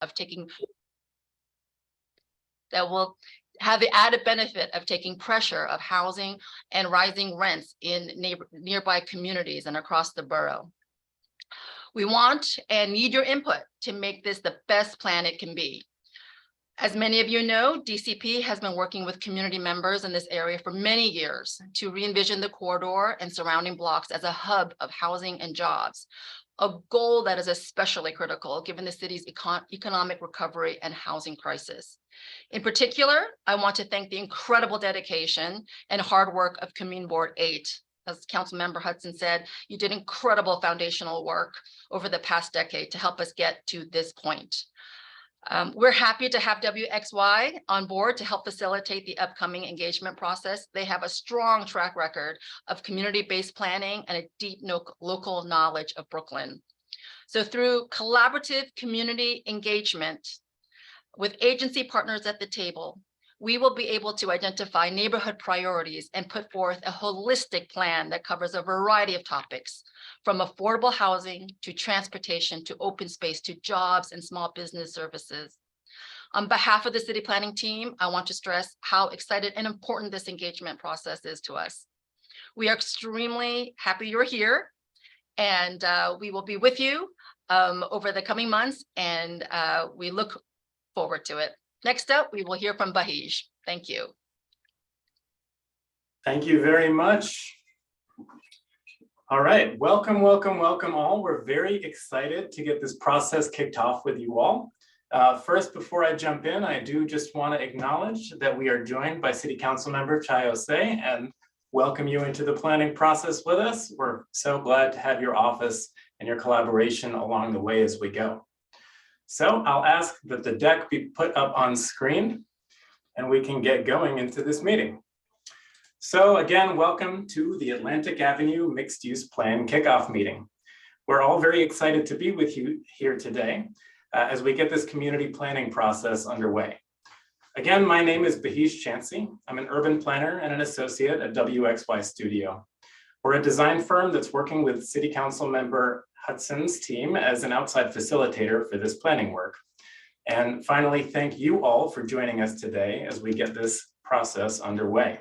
of taking that will have the added benefit of taking pressure of housing and rising rents in nearby communities and across the borough. We want and need your input to make this the best plan it can be. As many of you know, DCP has been working with community members in this area for many years to re-envision the corridor and surrounding blocks as a hub of housing and jobs, a goal that is especially critical given the city's economic recovery and housing crisis. In particular, I want to thank the incredible dedication and hard work of Community Board 8. As Councilmember Hudson said, you did incredible foundational work over the past decade to help us get to this point. We're happy to have WXY on board to help facilitate the upcoming engagement process. They have a strong track record of community-based planning and a deep local knowledge of Brooklyn. So through collaborative community engagement with agency partners at the table, we will be able to identify neighborhood priorities and put forth a holistic plan that covers a variety of topics, from affordable housing to transportation to open space to jobs and small business services. On behalf of the city planning team, I want to stress how excited and important this engagement process is to us. We are extremely happy you're here, and we will be with you over the coming months, and we look forward to it. Next up, we will hear from Bahij. Thank you. Thank you very much. All right, welcome, welcome, welcome all. We're very excited to get this process kicked off with you all. First, before I jump in, I do just want to acknowledge that we are joined by City Council Member Chai Osei and welcome you into the planning process with us. We're so glad to have your office and your collaboration along the way as we go. So I'll ask that the deck be put up on screen and we can get going into this meeting. So again, welcome to the Atlantic Avenue Mixed Use Plan Kickoff meeting. We're all very excited to be with you here today as we get this community planning process underway. Again, my name is Bahij Chansey. I'm an urban planner and an associate at WXY Studio. We're a design firm that's working with City Council Member Hudson's team as an outside facilitator for this planning work. And finally, thank you all for joining us today as we get this process underway.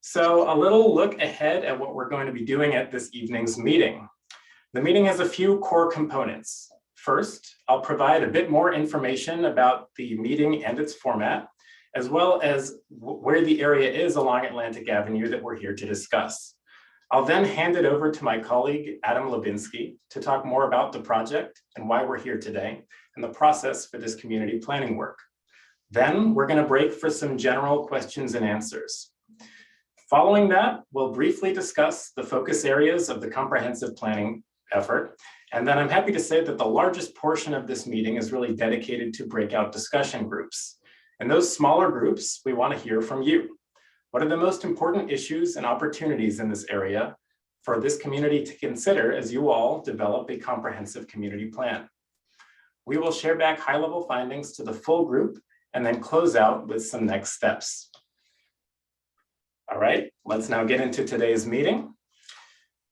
So a little look ahead at what we're going to be doing at this evening's meeting. The meeting has a few core components. First, I'll provide a bit more information about the meeting and its format, as well as where the area is along Atlantic Avenue that we're here to discuss. I'll then hand it over to my colleague, Adam Lubinsky, to talk more about the project and why we're here today and the process for this community planning work. Then we're going to break for some general questions and answers. Following that, we'll briefly discuss the focus areas of the comprehensive planning effort. And then I'm happy to say that the largest portion of this meeting is really dedicated to breakout discussion groups. In those smaller groups, we want to hear from you. What are the most important issues and opportunities in this area for this community to consider as you all develop a comprehensive community plan? We will share back high-level findings to the full group and then close out with some next steps. All right, let's now get into today's meeting.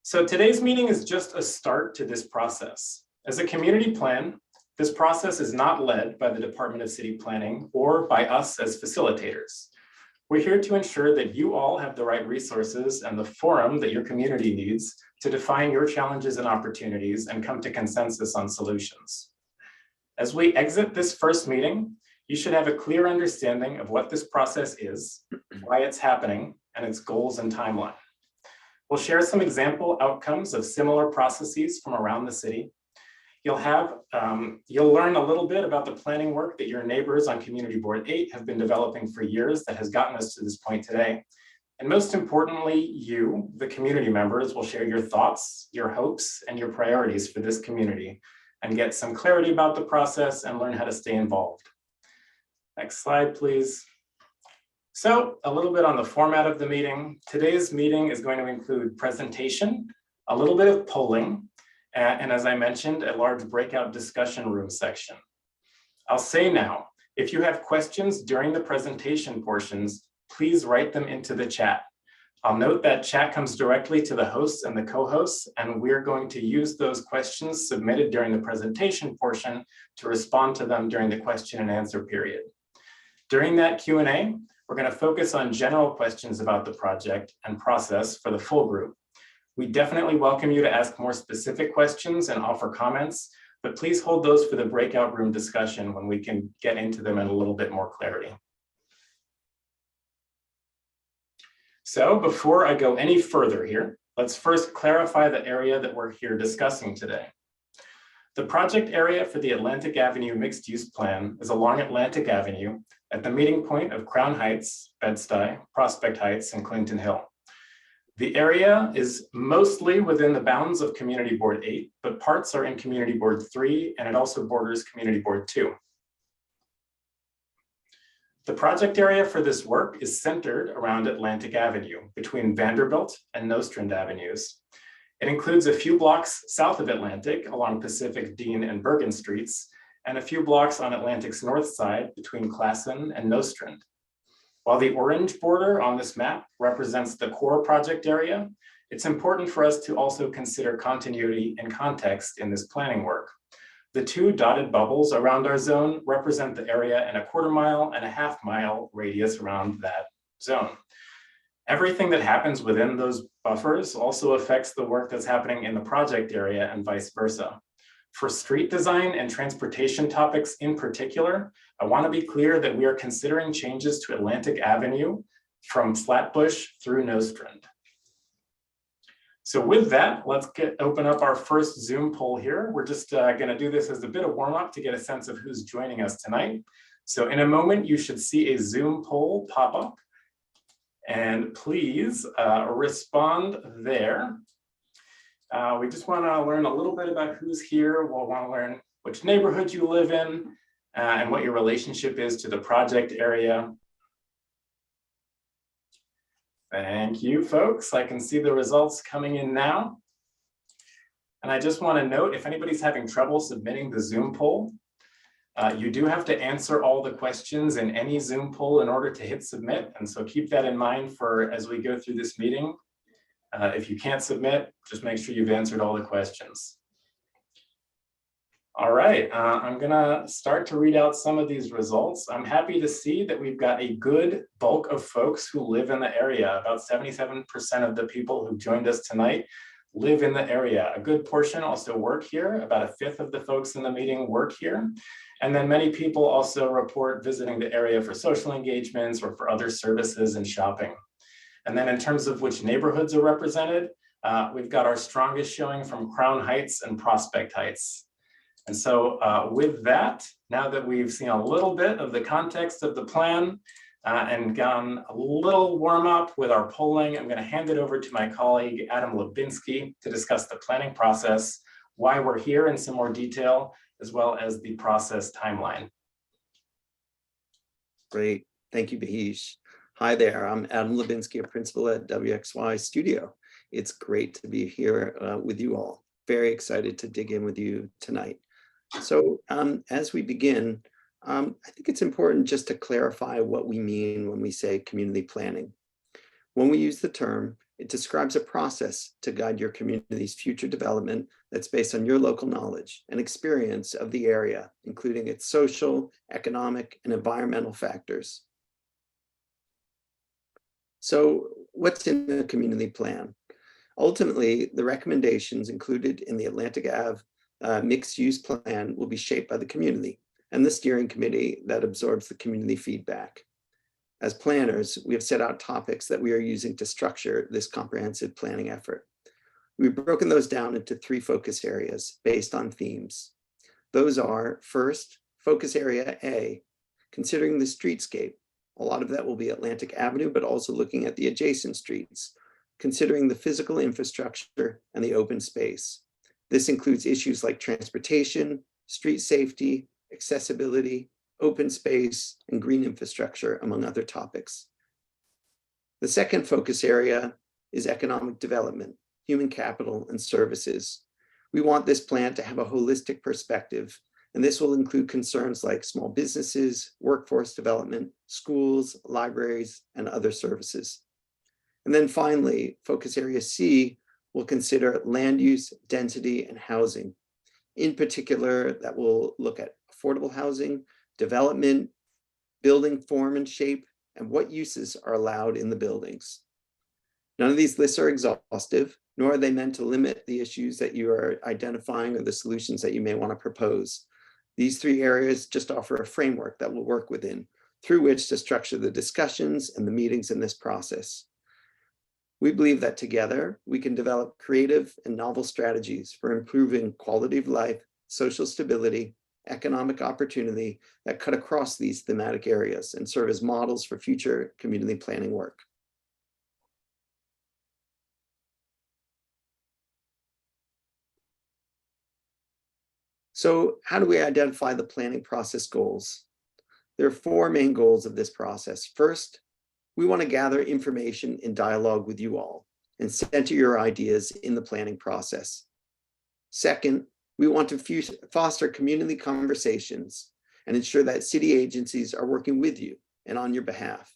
So today's meeting is just a start to this process. As a community plan, this process is not led by the Department of City Planning or by us as facilitators. We're here to ensure that you all have the right resources and the forum that your community needs to define your challenges and opportunities and come to consensus on solutions. As we exit this first meeting, you should have a clear understanding of what this process is, why it's happening, and its goals and timeline. We'll share some example outcomes of similar processes from around the city. You'll learn a little bit about the planning work that your neighbors on Community Board 8 have been developing for years that has gotten us to this point today. And most importantly, you, the community members, will share your thoughts, your hopes, and your priorities for this community and get some clarity about the process and learn how to stay involved. Next slide, please. So a little bit on the format of the meeting. Today's meeting is going to include presentation, a little bit of polling, and as I mentioned, a large breakout discussion room section. I'll say now, if you have questions during the presentation portions, please write them into the chat. I'll note that chat comes directly to the hosts and the co-hosts, and we're going to use those questions submitted during the presentation portion to respond to them during the question and answer period. During that Q&A, we're going to focus on general questions about the project and process for the full group. We definitely welcome you to ask more specific questions and offer comments, but please hold those for the breakout room discussion when we can get into them in a little bit more clarity. So before I go any further here, let's first clarify the area that we're here discussing today. The project area for the Atlantic Avenue mixed-use plan is along Atlantic Avenue at the meeting point of Crown Heights, Bed-Stuy, Prospect Heights, and Clinton Hill. The area is mostly within the bounds of Community Board 8, but parts are in Community Board 3, and it also borders Community Board 2. The project area for this work is centered around Atlantic Avenue between Vanderbilt and Nostrand Avenues. It includes a few blocks south of Atlantic along Pacific, Dean, and Bergen Streets, and a few blocks on Atlantic's north side between Classen and Nostrand. While the orange border on this map represents the core project area, it's important for us to also consider continuity and context in this planning work. The two dotted bubbles around our zone represent the area in a 1/4 mile and a 1/2 mile radius around that zone. Everything that happens within those buffers also affects the work that's happening in the project area and vice versa. For street design and transportation topics in particular, I want to be clear that we are considering changes to Atlantic Avenue from Flatbush through Nostrand. So with that, let's open up our first Zoom poll here. We're just going to do this as a bit of warm up to get a sense of who's joining us tonight. So in a moment, you should see a Zoom poll pop up. And please respond there. We just want to learn a little bit about who's here. We'll want to learn which neighborhood you live in and what your relationship is to the project area. Thank you, folks. I can see the results coming in now. And I just want to note, if anybody's having trouble submitting the Zoom poll, you do have to answer all the questions in any Zoom poll in order to hit submit. And so keep that in mind for as we go through this meeting. If you can't submit, just make sure you've answered all the questions. All right, I'm gonna start to read out some of these results. I'm happy to see that we've got a good bulk of folks who live in the area. About 77% of the people who joined us tonight live in the area. A good portion also work here. About 1/5 of the folks in the meeting work here. And then many people also report visiting the area for social engagements or for other services and shopping. And then in terms of which neighborhoods are represented, we've got our strongest showing from Crown Heights and Prospect Heights. And so with that, now that we've seen a little bit of the context of the plan and gotten a little warm up with our polling, I'm going to hand it over to my colleague, Adam Lubinsky, to discuss the planning process, why we're here in some more detail, as well as the process timeline. Great. Thank you, Bahish. Hi there. I'm Adam Lubinsky, a principal at WXY Studio. It's great to be here with you all. Very excited to dig in with you tonight. So as we begin, I think it's important just to clarify what we mean when we say community planning. When we use the term, it describes a process to guide your community's future development that's based on your local knowledge and experience of the area, including its social, economic, and environmental factors. So what's in the community plan? Ultimately, the recommendations included in the Atlantic Ave mixed-use plan will be shaped by the community and the steering committee that absorbs the community feedback. As planners, we have set out topics that we are using to structure this comprehensive planning effort. We've broken those down into 3 focus areas based on themes. Those are, first, focus area A, considering the streetscape. A lot of that will be Atlantic Avenue, but also looking at the adjacent streets, considering the physical infrastructure and the open space. This includes issues like transportation, street safety, accessibility, open space, and green infrastructure, among other topics. The second focus area is economic development, human capital, and services. We want this plan to have a holistic perspective, and this will include concerns like small businesses, workforce development, schools, libraries, and other services. And then finally, focus area C will consider land use, density, and housing. In particular, that will look at affordable housing, development, building form and shape, and what uses are allowed in the buildings. None of these lists are exhaustive, nor are they meant to limit the issues that you are identifying or the solutions that you may want to propose. These three areas just offer a framework that we'll work within, through which to structure the discussions and the meetings in this process. We believe that together we can develop creative and novel strategies for improving quality of life, social stability, economic opportunity that cut across these thematic areas and serve as models for future community planning work. So how do we identify the planning process goals? There are four main goals of this process. First, we want to gather information in dialogue with you all and center your ideas in the planning process. Second, we want to foster community conversations and ensure that city agencies are working with you and on your behalf.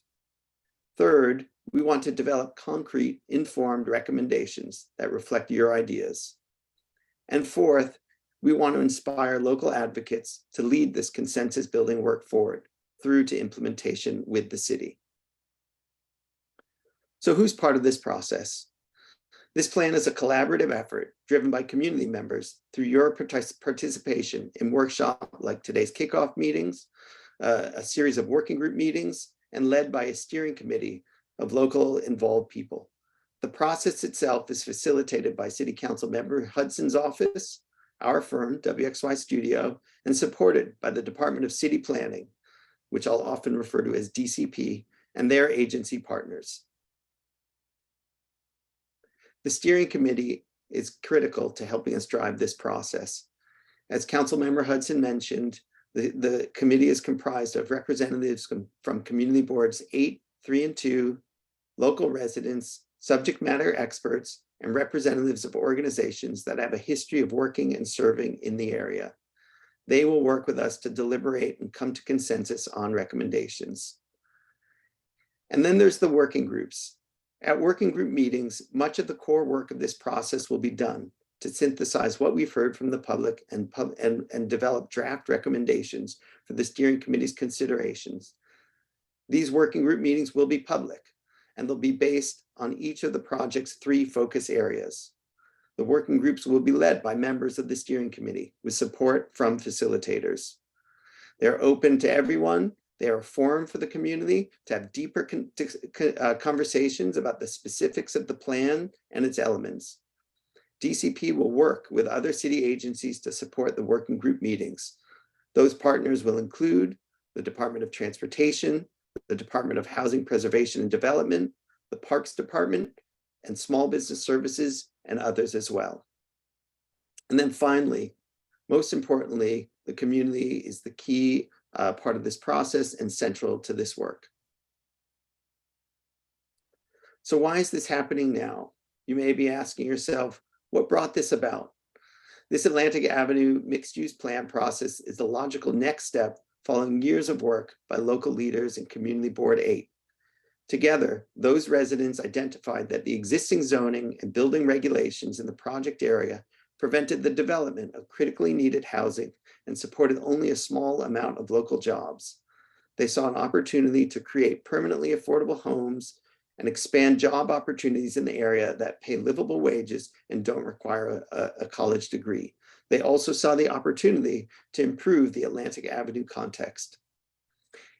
Third, we want to develop concrete, informed recommendations that reflect your ideas. And fourth, we want to inspire local advocates to lead this consensus building work forward through to implementation with the city. So who's part of this process? This plan is a collaborative effort driven by community members through your participation in workshops like today's kickoff meetings, a series of working group meetings, and led by a steering committee of local involved people. The process itself is facilitated by City Council member Hudson's office, our firm, WXY Studio, and supported by the Department of City Planning, which I'll often refer to as DCP, and their agency partners. The steering committee is critical to helping us drive this process. As Councilmember Hudson mentioned, the committee is comprised of representatives from community boards 8, 3, and 2, local residents, subject matter experts, and representatives of organizations that have a history of working and serving in the area. They will work with us to deliberate and come to consensus on recommendations. And then there's the working groups. At working group meetings, much of the core work of this process will be done to synthesize what we've heard from the public and develop draft recommendations for the steering committee's considerations. These working group meetings will be public, and they'll be based on each of the project's 3 focus areas. The working groups will be led by members of the steering committee with support from facilitators. They're open to everyone. They are a forum for the community to have deeper conversations about the specifics of the plan and its elements. DCP will work with other city agencies to support the working group meetings. Those partners will include the Department of Transportation, the Department of Housing Preservation and Development, the Parks Department, and Small Business Services, and others as well. And then finally, most importantly, the community is the key part of this process and central to this work. So why is this happening now? You may be asking yourself, what brought this about? This Atlantic Avenue mixed-use plan process is the logical next step following years of work by local leaders in Community Board 8. Together, those residents identified that the existing zoning and building regulations in the project area prevented the development of critically needed housing and supported only a small amount of local jobs. They saw an opportunity to create permanently affordable homes and expand job opportunities in the area that pay livable wages and don't require a college degree. They also saw the opportunity to improve the Atlantic Avenue context.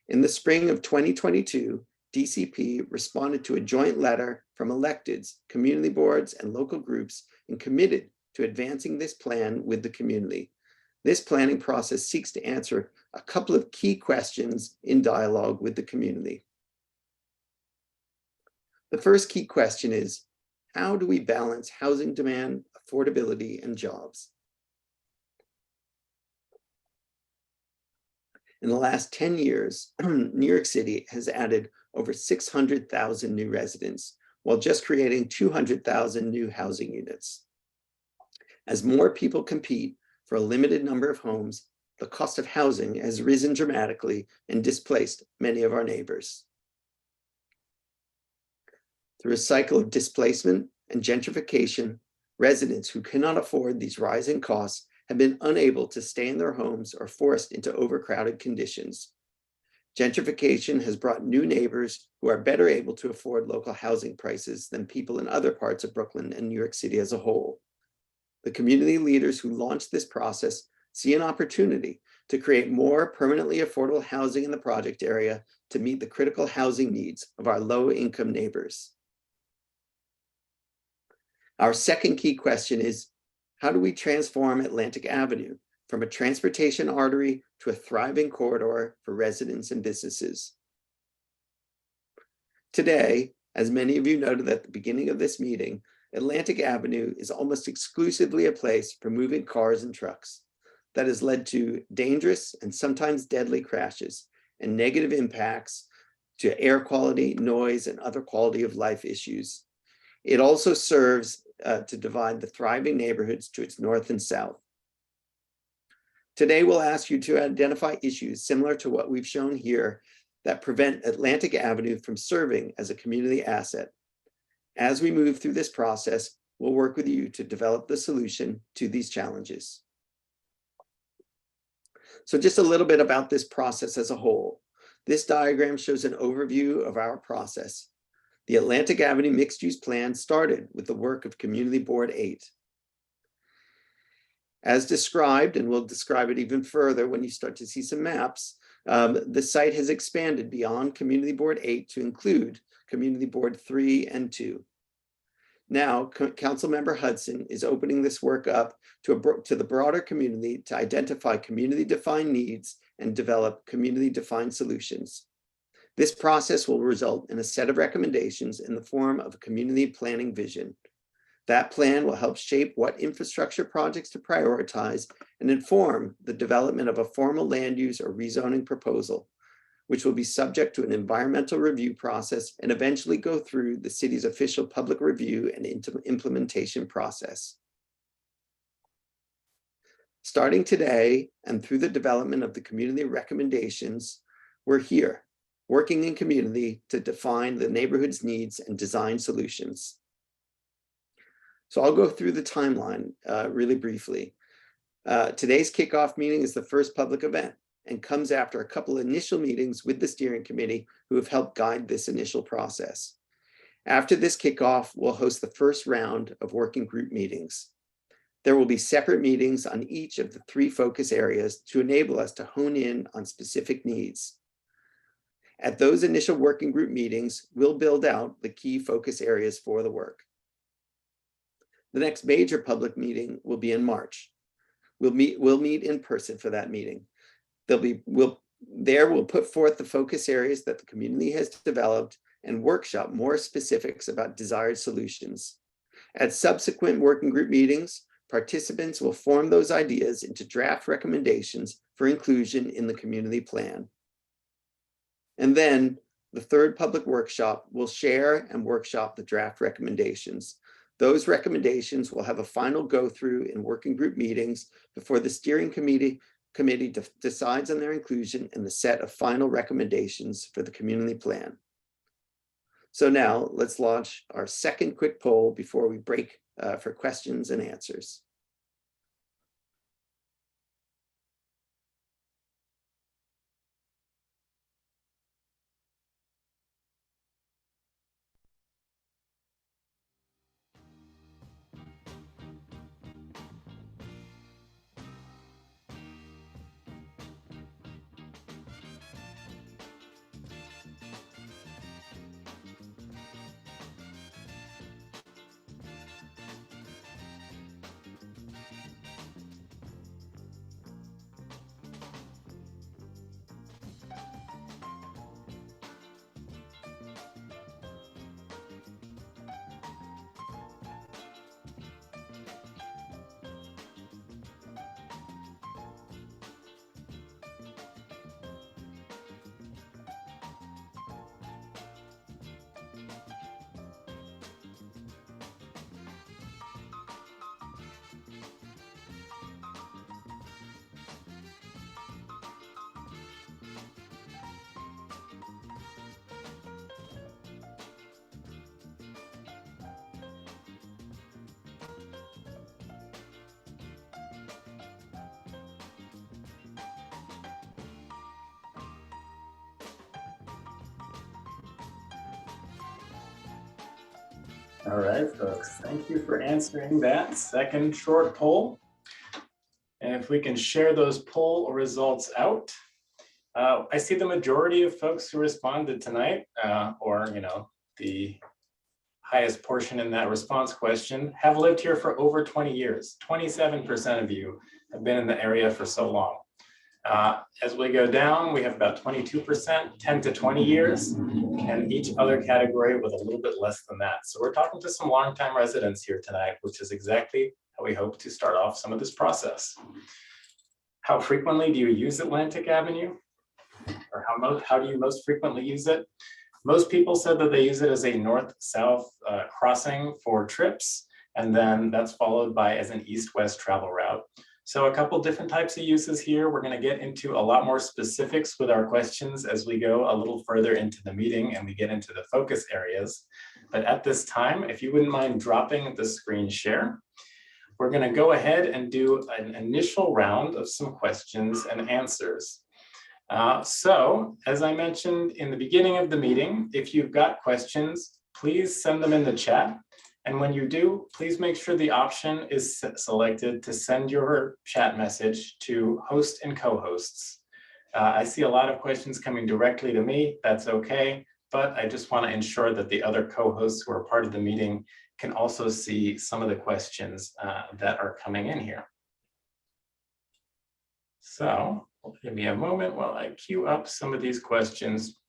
In the spring of 2022, DCP responded to a joint letter from electeds, community boards, and local groups and committed to advancing this plan with the community. This planning process seeks to answer a couple of key questions in dialogue with the community. The first key question is, how do we balance housing demand, affordability, and jobs? In the last 10 years, New York City has added over 600,000 new residents, while just creating 200,000 new housing units. As more people compete for a limited number of homes, the cost of housing has risen dramatically and displaced many of our neighbors. Through a cycle of displacement and gentrification, residents who cannot afford these rising costs have been unable to stay in their homes or forced into overcrowded conditions. Gentrification has brought new neighbors who are better able to afford local housing prices than people in other parts of Brooklyn and New York City as a whole. The community leaders who launched this process see an opportunity to create more permanently affordable housing in the project area to meet the critical housing needs of our low-income neighbors. Our second key question is, how do we transform Atlantic Avenue from a transportation artery to a thriving corridor for residents and businesses? Today, as many of you noted at the beginning of this meeting, Atlantic Avenue is almost exclusively a place for moving cars and trucks that has led to dangerous and sometimes deadly crashes and negative impacts to air quality, noise, and other quality of life issues. It also serves to divide the thriving neighborhoods to its north and south. Today, we'll ask you to identify issues similar to what we've shown here that prevent Atlantic Avenue from serving as a community asset. As we move through this process, we'll work with you to develop the solution to these challenges. So just a little bit about this process as a whole. This diagram shows an overview of our process. The Atlantic Avenue mixed-use plan started with the work of Community Board 8. As described, and we'll describe it even further when you start to see some maps, the site has expanded beyond Community Board 8 to include Community Board 3 and 2. Now, Councilmember Hudson is opening this work up to the broader community to identify community-defined needs and develop community-defined solutions. This process will result in a set of recommendations in the form of a community planning vision. That plan will help shape what infrastructure projects to prioritize and inform the development of a formal land use or rezoning proposal, which will be subject to an environmental review process and eventually go through the city's official public review and implementation process. Starting today and through the development of the community recommendations, we're here, working in community to define the neighborhood's needs and design solutions. So I'll go through the timeline really briefly. Today's kickoff meeting is the first public event and comes after a couple of initial meetings with the steering committee who have helped guide this initial process. After this kickoff, we'll host the first round of working group meetings. There will be separate meetings on each of the 3 focus areas to enable us to hone in on specific needs. At those initial working group meetings, we'll build out the key focus areas for the work. The next major public meeting will be in March. We'll meet in person for that meeting. We'll put forth the focus areas that the community has developed and workshop more specifics about desired solutions. At subsequent working group meetings, participants will form those ideas into draft recommendations for inclusion in the community plan. And then the third public workshop will share and workshop the draft recommendations. Those recommendations will have a final go-through in working group meetings before the steering committee decides on their inclusion in the set of final recommendations for the community plan. So now let's launch our second quick poll before we break for questions and answers. All right, folks, thank you for answering that second short poll. And if we can share those poll results out. I see the majority of folks who responded tonight, or the highest portion in that response question, have lived here for over 20 years. 27% of you have been in the area for so long. As we go down, we have about 22%, 10 to 20 years, and each other category with a little bit less than that. So we're talking to some longtime residents here tonight, which is exactly how we hope to start off some of this process. How frequently do you use Atlantic Avenue? Or how do you most frequently use it? Most people said that they use it as a north-south crossing for trips, and then that's followed by as an east-west travel route. So a couple different types of uses here. We're going to get into a lot more specifics with our questions as we go a little further into the meeting and we get into the focus areas. But at this time, if you wouldn't mind dropping the screen share, we're going to go ahead and do an initial round of some questions and answers. So as I mentioned in the beginning of the meeting, if you've got questions, please send them in the chat. And when you do, please make sure the option is selected to send your chat message to host and co-hosts. I see a lot of questions coming directly to me. That's okay, but I just want to ensure that the other co-hosts who are part of the meeting can also see some of the questions that are coming in here. So give me a moment while I queue up some of these questions.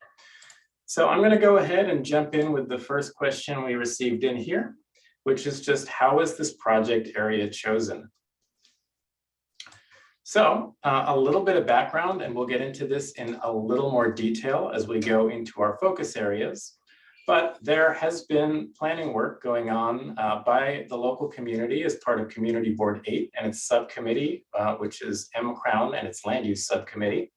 So I'm going to go ahead and jump in with the first question we received in here, which is just how is this project area chosen? So a little bit of background, and we'll get into this in a little more detail as we go into our focus areas. But there has been planning work going on by the local community as part of Community Board 8 and its subcommittee, which is M-Crown and its land use subcommittee,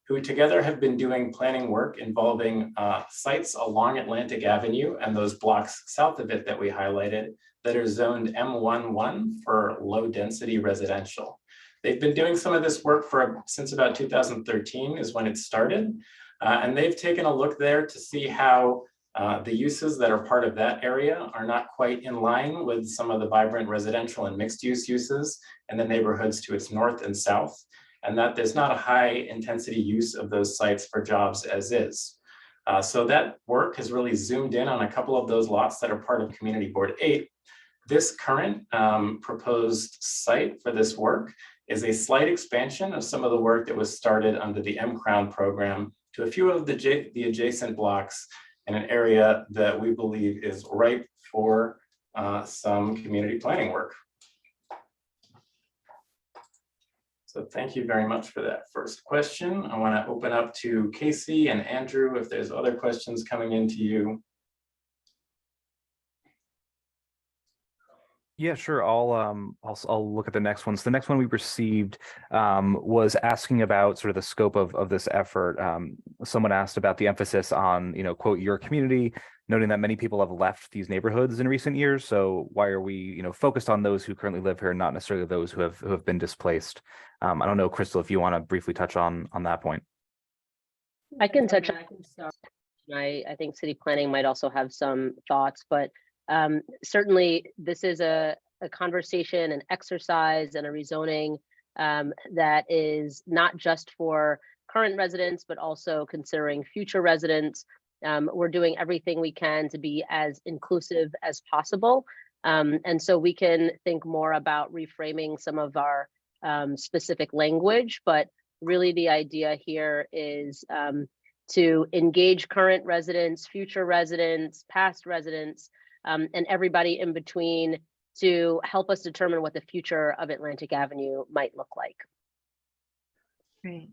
who together have been doing planning work involving sites along Atlantic Avenue and those blocks south of it that we highlighted that are zoned M11 for low density residential. They've been doing some of this work since about 2013 is when it started. And they've taken a look there to see how the uses that are part of that area are not quite in line with some of the vibrant residential and mixed use uses in the neighborhoods to its north and south, and that there's not a high intensity use of those sites for jobs as is. So that work has really zoomed in on a couple of those lots that are part of Community Board 8. This current proposed site for this work is a slight expansion of some of the work that was started under the M-Crown program to a few of the adjacent blocks in an area that we believe is ripe for some community planning work. So thank you very much for that first question. I want to open up to Casey and Andrew if there's other questions coming into you. Yeah, sure. I'll look at the next one. So the next one we received was asking about sort of the scope of this effort. Someone asked about the emphasis on, quote, your community, noting that many people have left these neighborhoods in recent years. So why are we, focused on those who currently live here, not necessarily those who have been displaced? I don't know, Crystal, if you want to briefly touch on that point. I can touch on it. I think city planning might also have some thoughts, but certainly this is a conversation, an exercise, and a rezoning that is not just for current residents, but also considering future residents. We're doing everything we can to be as inclusive as possible. And so we can think more about reframing some of our specific language, but really the idea here is to engage current residents, future residents, past residents, and everybody in between to help us determine what the future of Atlantic Avenue might look like. Great.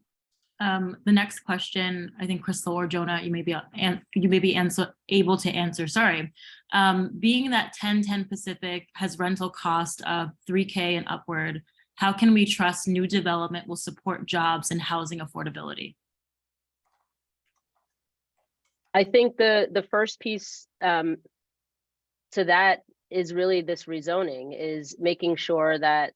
The next question, I think Crystal or Jonah, you may be able to answer. Sorry. Being that 1010 Pacific has rental cost of $3K and upward, how can we trust new development will support jobs and housing affordability? I think the first piece to that is really this rezoning, is making sure that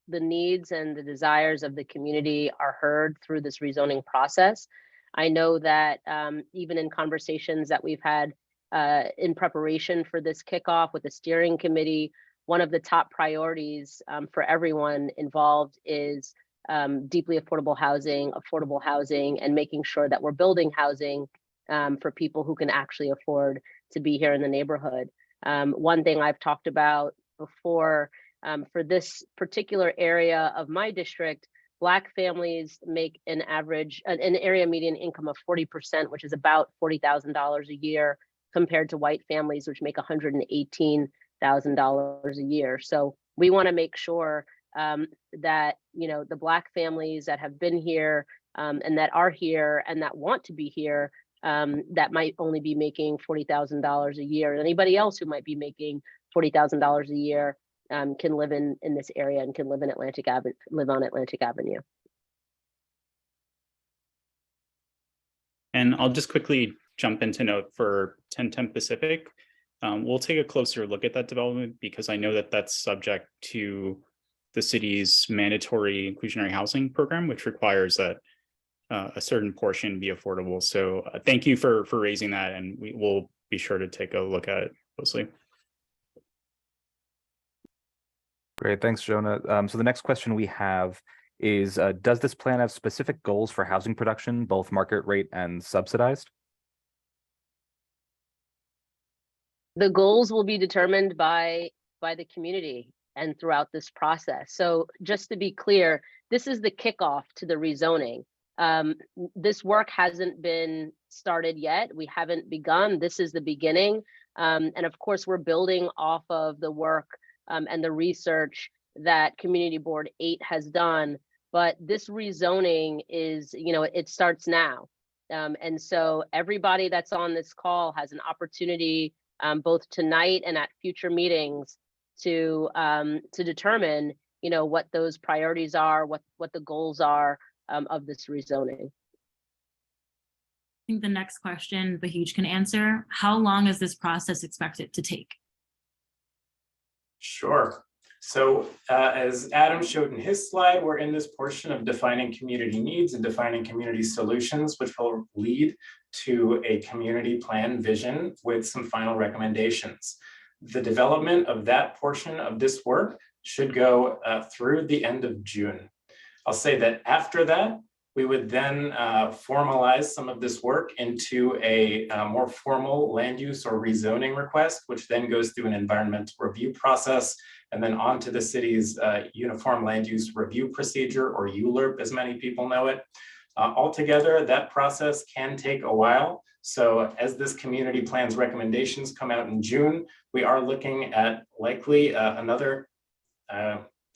the needs and the desires of the community are heard through this rezoning process. I know that even in conversations that we've had in preparation for this kickoff with the steering committee, one of the top priorities for everyone involved is deeply affordable housing, and making sure that we're building housing for people who can actually afford to be here in the neighborhood. One thing I've talked about before, for this particular area of my district, Black families make an area median income of 40%, which is about $40,000 a year, compared to white families, which make $118,000 a year. So we want to make sure that, you know, the Black families that have been here and that are here and that want to be here, that might only be making $40,000 a year, and anybody else who might be making $40,000 a year can live in this area and can live in Atlantic Avenue, live on Atlantic Avenue. And I'll just quickly jump into note for 1010 Pacific. We'll take a closer look at that development because I know that that's subject to the city's mandatory inclusionary housing program, which requires that a certain portion be affordable. So thank you for raising that, and we will be sure to take a look at it closely. Great, thanks, Jonah. So the next question we have is, does this plan have specific goals for housing production, both market rate and subsidized? The goals will be determined by the community and throughout this process. So just to be clear, this is the kickoff to the rezoning. This work hasn't been started yet. We haven't begun. This is the beginning. And of course, we're building off of the work and the research that Community Board 8 has done. But this rezoning is, you know, it starts now. And so everybody that's on this call has an opportunity both tonight and at future meetings to determine, you know, what those priorities are, what the goals are of this rezoning. I think the next question Bahij can answer: how long is this process expected to take? Sure. So as Adam showed in his slide, we're in this portion of defining community needs and defining community solutions, which will lead to a community plan vision with some final recommendations. The development of that portion of this work should go through the end of June. I'll say that after that, we would then formalize some of this work into a more formal land use or rezoning request, which then goes through an environmental review process and then on to the city's Uniform Land Use Review Procedure, or ULURP, as many people know it. Altogether, that process can take a while. So as this community plan's recommendations come out in June, we are looking at likely another,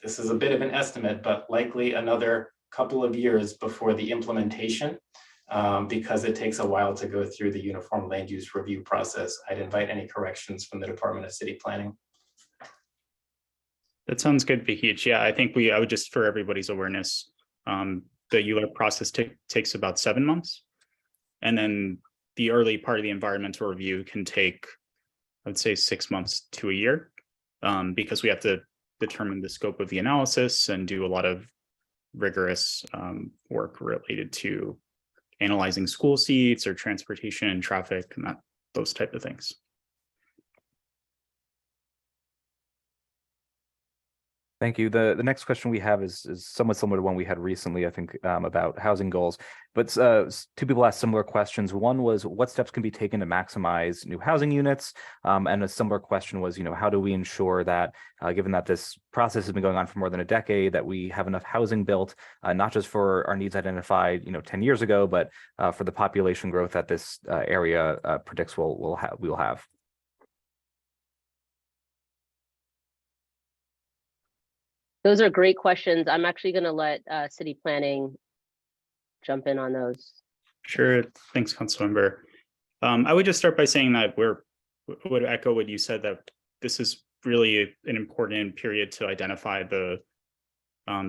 this is a bit of an estimate, but likely another couple of years before the implementation, because it takes a while to go through the Uniform Land Use Review process. I'd invite any corrections from the Department of City Planning. That sounds good, Bahij. Yeah, I think I would just, for everybody's awareness, the ULURP process takes about 7 months. And then the early part of the environmental review can take, I would say, 6 months to a year, because we have to determine the scope of the analysis and do a lot of rigorous work related to analyzing school seats or transportation and traffic and those type of things. Thank you. The next question we have is somewhat similar to one we had recently, I think, about housing goals. But two people asked similar questions. One was, what steps can be taken to maximize new housing units? And a similar question was, how do we ensure that, given that this process has been going on for more than a decade, that we have enough housing built, not just for our needs identified, 10 years ago, but for the population growth that this area predicts we'll have. Those are great questions. I'm actually going to let City Planning jump in on those. Sure. Thanks, Councilmember. I would just start by saying that would echo what you said, that this is really an important period to identify the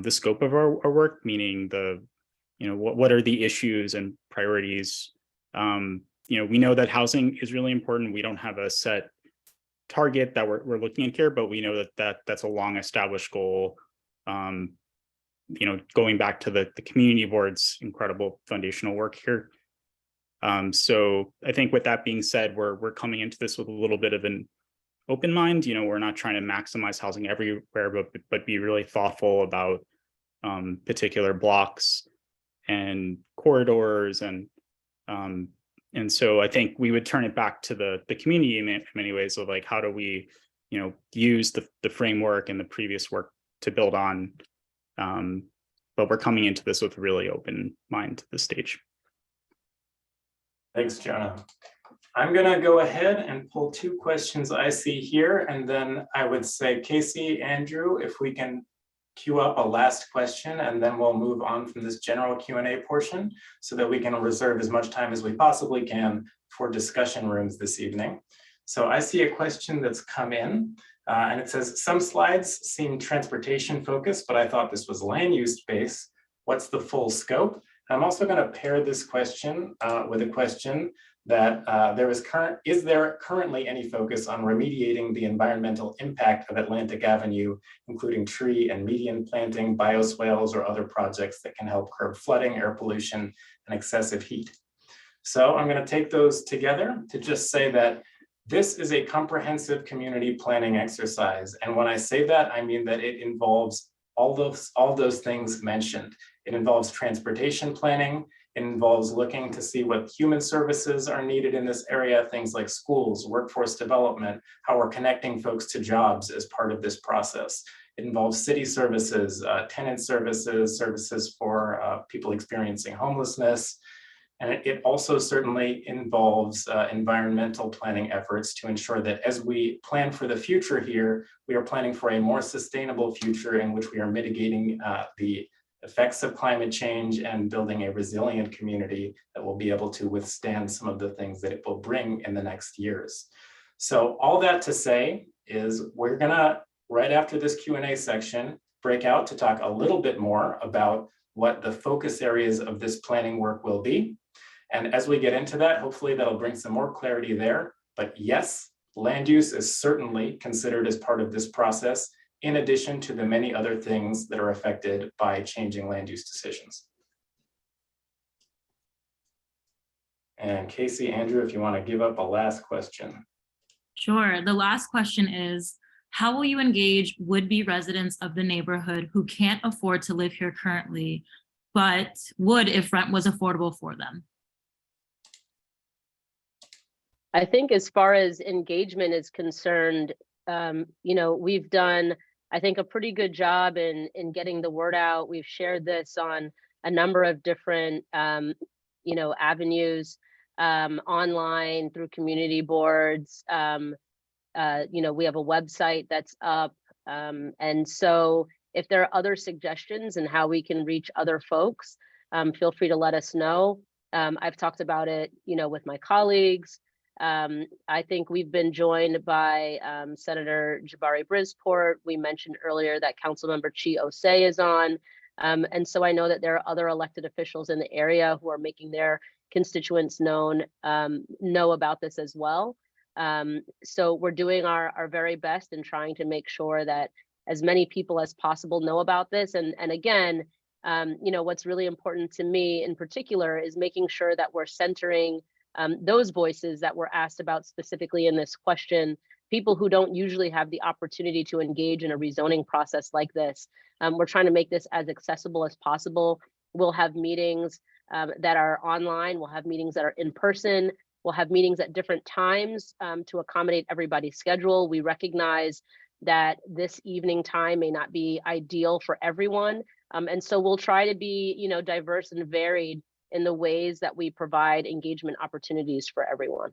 scope of our work, meaning what are the issues and priorities. We know that housing is really important. We don't have a set target that we're looking at here, but we know that's a long established goal. Going back to the community board's incredible foundational work here. So I think with that being said, we're coming into this with a little bit of an open mind. You know, we're not trying to maximize housing everywhere, but be really thoughtful about particular blocks and corridors, and so I think we would turn it back to the community in many ways of like, how do we, you know, use the framework and the previous work to build on, but we're coming into this with a really open mind to the stage. Thanks, Jonah. I'm going to go ahead and pull two questions I see here, and then I would say, Casey, Andrew, if we can queue up a last question, and then we'll move on from this general Q&A portion so that we can reserve as much time as we possibly can for discussion rooms this evening. So I see a question that's come in, and it says, some slides seem transportation focused, but I thought this was land use based. What's the full scope? I'm also going to pair this question with a question that is there currently any focus on remediating the environmental impact of Atlantic Avenue, including tree and median planting, bioswales, or other projects that can help curb flooding, air pollution, and excessive heat? So I'm going to take those together to just say that this is a comprehensive community planning exercise. And when I say that, I mean that it involves all those things mentioned. It involves transportation planning. It involves looking to see what human services are needed in this area, things like schools, workforce development, how we're connecting folks to jobs as part of this process. It involves city services, tenant services, services for people experiencing homelessness. And it also certainly involves environmental planning efforts to ensure that as we plan for the future here, we are planning for a more sustainable future in which we are mitigating the effects of climate change and building a resilient community that will be able to withstand some of the things that it will bring in the next years. So all that to say is we're gonna, right after this Q&A section, break out to talk a little bit more about what the focus areas of this planning work will be. And as we get into that, hopefully that'll bring some more clarity there. But yes, land use is certainly considered as part of this process, in addition to the many other things that are affected by changing land use decisions. And Casey, Andrew, if you want to give up a last question. Sure. The last question is, how will you engage would-be residents of the neighborhood who can't afford to live here currently, but would if rent was affordable for them? I think as far as engagement is concerned, you know, we've done, I think, a pretty good job in getting the word out. We've shared this on a number of different, you know, avenues, online, through community boards. You know, we have a website that's up. And so if there are other suggestions and how we can reach other folks, feel free to let us know. I've talked about it, you know, with my colleagues. I think we've been joined by Senator Jabari Brisport. We mentioned earlier that Councilmember Chi Osei is on. And so I know that there are other elected officials in the area who are making their constituents know about this as well. So we're doing our very best in trying to make sure that as many people as possible know about this. And again, you know, what's really important to me in particular is making sure that we're centering those voices that were asked about specifically in this question, people who don't usually have the opportunity to engage in a rezoning process like this. We're trying to make this as accessible as possible. We'll have meetings that are online. We'll have meetings that are in person. We'll have meetings at different times to accommodate everybody's schedule. We recognize that this evening time may not be ideal for everyone. And so we'll try to be, you know, diverse and varied in the ways that we provide engagement opportunities for everyone.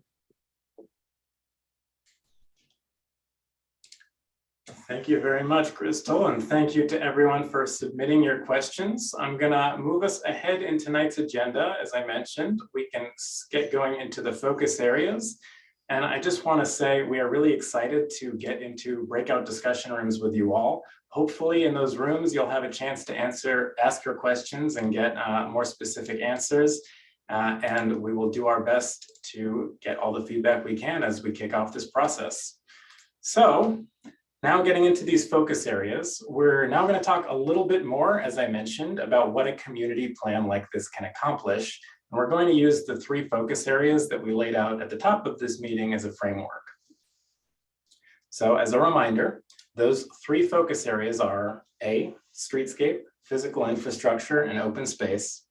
Thank you very much, Crystal, and thank you to everyone for submitting your questions. I'm gonna move us ahead in tonight's agenda. As I mentioned, we can get going into the focus areas. And I just wanna say we are really excited to get into breakout discussion rooms with you all. Hopefully in those rooms, you'll have a chance to ask your questions and get more specific answers. And we will do our best to get all the feedback we can as we kick off this process. So now getting into these focus areas, we're now going to talk a little bit more, as I mentioned, about what a community plan like this can accomplish. And we're going to use the 3 focus areas that we laid out at the top of this meeting as a framework. So as a reminder, those 3 focus areas are A, streetscape, physical infrastructure, and open space;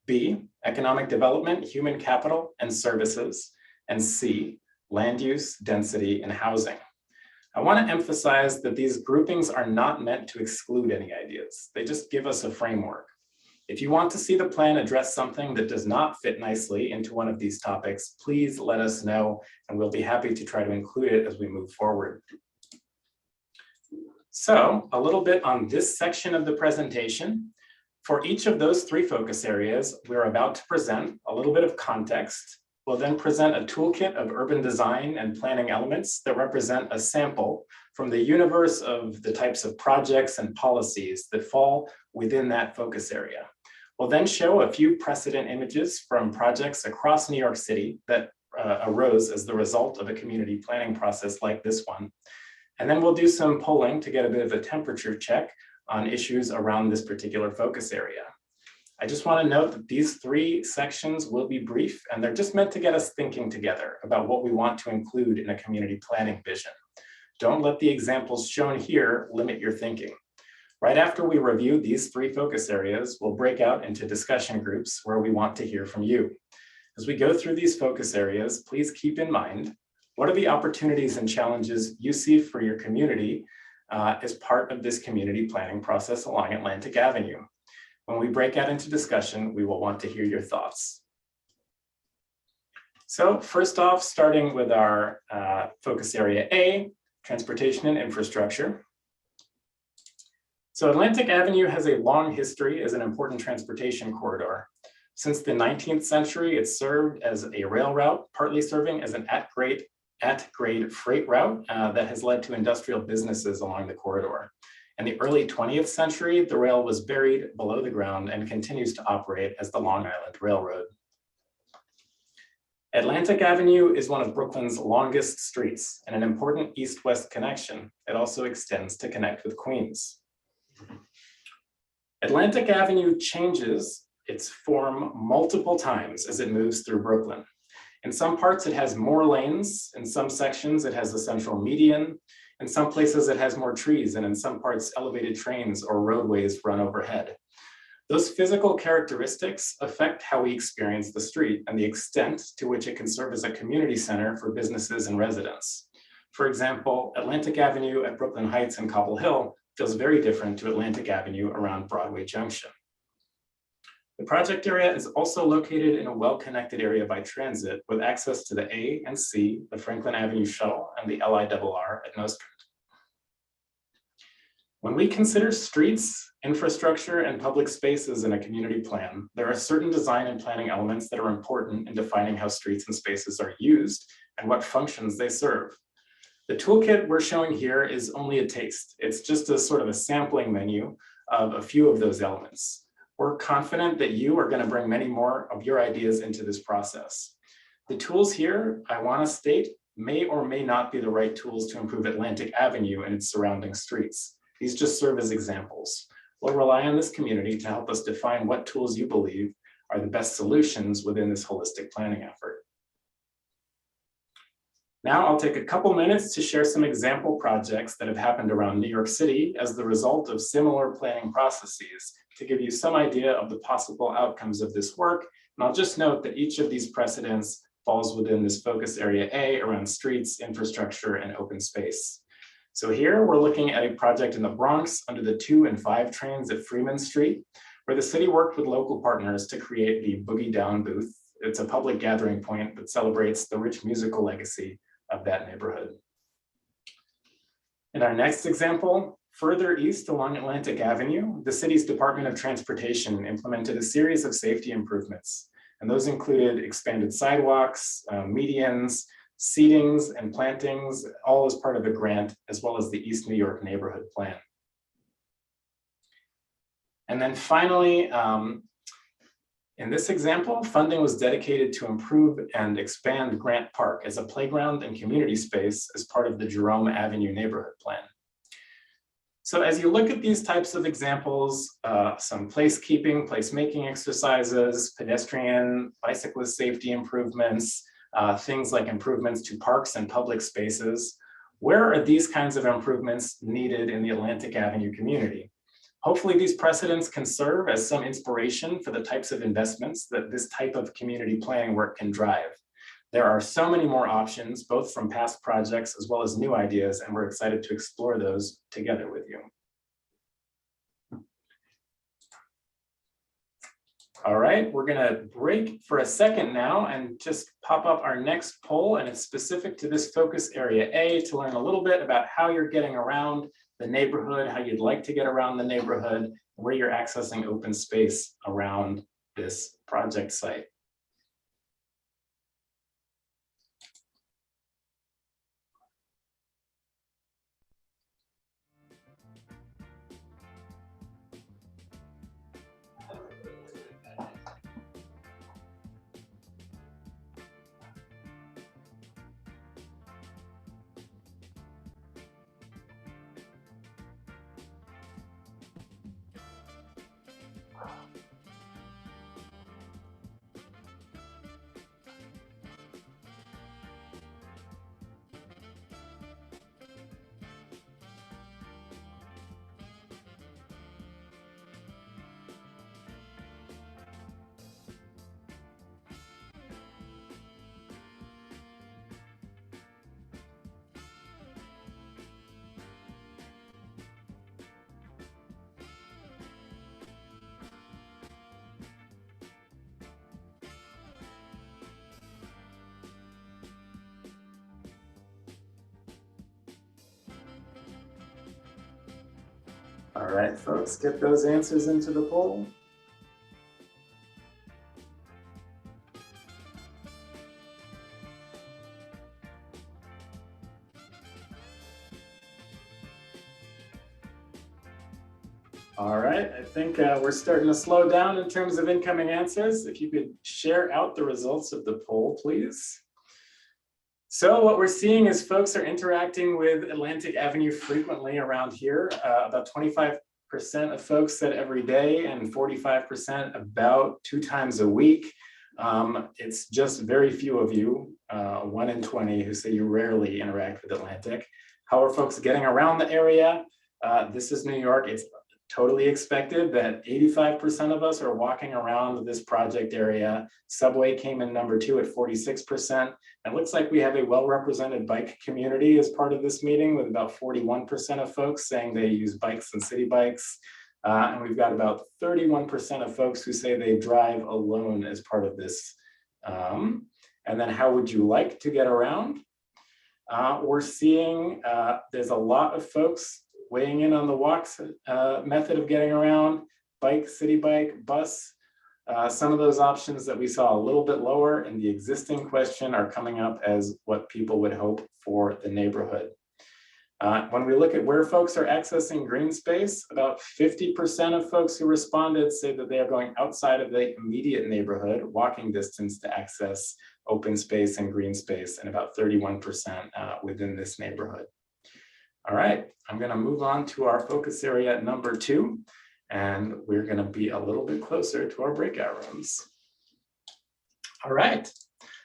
B, economic development, human capital, and services; and C, land use, density, and housing. I want to emphasize that these groupings are not meant to exclude any ideas. They just give us a framework. If you want to see the plan address something that does not fit nicely into one of these topics, please let us know, and we'll be happy to try to include it as we move forward. So a little bit on this section of the presentation. For each of those 3 focus areas, we're about to present a little bit of context. We'll then present a toolkit of urban design and planning elements that represent a sample from the universe of the types of projects and policies that fall within that focus area. We'll then show a few precedent images from projects across New York City that arose as the result of a community planning process like this one. And then we'll do some polling to get a bit of a temperature check on issues around this particular focus area. I just want to note that these 3 sections will be brief, and they're just meant to get us thinking together about what we want to include in a community planning vision. Don't let the examples shown here limit your thinking. Right after we review these 3 focus areas, we'll break out into discussion groups where we want to hear from you. As we go through these focus areas, please keep in mind, what are the opportunities and challenges you see for your community as part of this community planning process along Atlantic Avenue? When we break out into discussion, we will want to hear your thoughts. So first off, starting with our focus area A, transportation and infrastructure. So Atlantic Avenue has a long history as an important transportation corridor. Since the 19th century, it served as a rail route, partly serving as an at-grade freight route that has led to industrial businesses along the corridor. In the early 20th century, the rail was buried below the ground and continues to operate as the Long Island Railroad. Atlantic Avenue is one of Brooklyn's longest streets and an important east-west connection. It also extends to connect with Queens. Atlantic Avenue changes its form multiple times as it moves through Brooklyn. In some parts, it has more lanes. In some sections, it has a central median. In some places, it has more trees, and in some parts, elevated trains or roadways run overhead. Those physical characteristics affect how we experience the street and the extent to which it can serve as a community center for businesses and residents. For example, Atlantic Avenue at Brooklyn Heights and Cobble Hill feels very different to Atlantic Avenue around Broadway Junction. The project area is also located in a well-connected area by transit with access to the A and C, the Franklin Avenue Shuttle, and the LIRR at Nostrand. When we consider streets, infrastructure, and public spaces in a community plan, there are certain design and planning elements that are important in defining how streets and spaces are used and what functions they serve. The toolkit we're showing here is only a taste. It's just a sort of a sampling menu of a few of those elements. We're confident that you are going to bring many more of your ideas into this process. The tools here, I want to state, may or may not be the right tools to improve Atlantic Avenue and its surrounding streets. These just serve as examples. We'll rely on this community to help us define what tools you believe are the best solutions within this holistic planning effort. Now I'll take a couple minutes to share some example projects that have happened around New York City as the result of similar planning processes to give you some idea of the possible outcomes of this work. And I'll just note that each of these precedents falls within this focus area A around streets, infrastructure, and open space. So here we're looking at a project in the Bronx under the 2 and 5 trains at Freeman Street, where the city worked with local partners to create the Boogie Down booth. It's a public gathering point that celebrates the rich musical legacy of that neighborhood. In our next example, further east along Atlantic Avenue, the city's Department of Transportation implemented a series of safety improvements. And those included expanded sidewalks, medians, seatings, and plantings, all as part of a grant, as well as the East New York Neighborhood Plan. And then finally, in this example, funding was dedicated to improve and expand Grant Park as a playground and community space as part of the Jerome Avenue Neighborhood Plan. So as you look at these types of examples, some placemaking exercises, pedestrian, bicyclist safety improvements, things like improvements to parks and public spaces, where are these kinds of improvements needed in the Atlantic Avenue community? Hopefully these precedents can serve as some inspiration for the types of investments that this type of community planning work can drive. There are so many more options, both from past projects as well as new ideas, and we're excited to explore those together with you. All right, we're gonna break for a second now and just pop up our next poll, and it's specific to this focus area A to learn a little bit about how you're getting around the neighborhood, how you'd like to get around the neighborhood, where you're accessing open space around this project site. All right, folks, get those answers into the poll. All right, I think we're starting to slow down in terms of incoming answers. If you could share out the results of the poll, please. So what we're seeing is folks are interacting with Atlantic Avenue frequently around here. About 25% of folks said every day and 45% about 2 times a week. It's just very few of you, 1 in 20, who say you rarely interact with Atlantic. How are folks getting around the area? This is New York. It's totally expected that 85% of us are walking around this project area. Subway came in number 2 at 46%. It looks like we have a well-represented bike community as part of this meeting, with about 41% of folks saying they use bikes and city bikes. And we've got about 31% of folks who say they drive alone as part of this. And then how would you like to get around? We're seeing there's a lot of folks weighing in on the walks method of getting around: bike, city bike, bus. Some of those options that we saw a little bit lower in the existing question are coming up as what people would hope for the neighborhood. When we look at where folks are accessing green space, about 50% of folks who responded say that they are going outside of the immediate neighborhood, walking distance, to access open space and green space, and about 31% within this neighborhood. All right, I'm going to move on to our focus area number 2, and we're going to be a little bit closer to our breakout rooms. All right,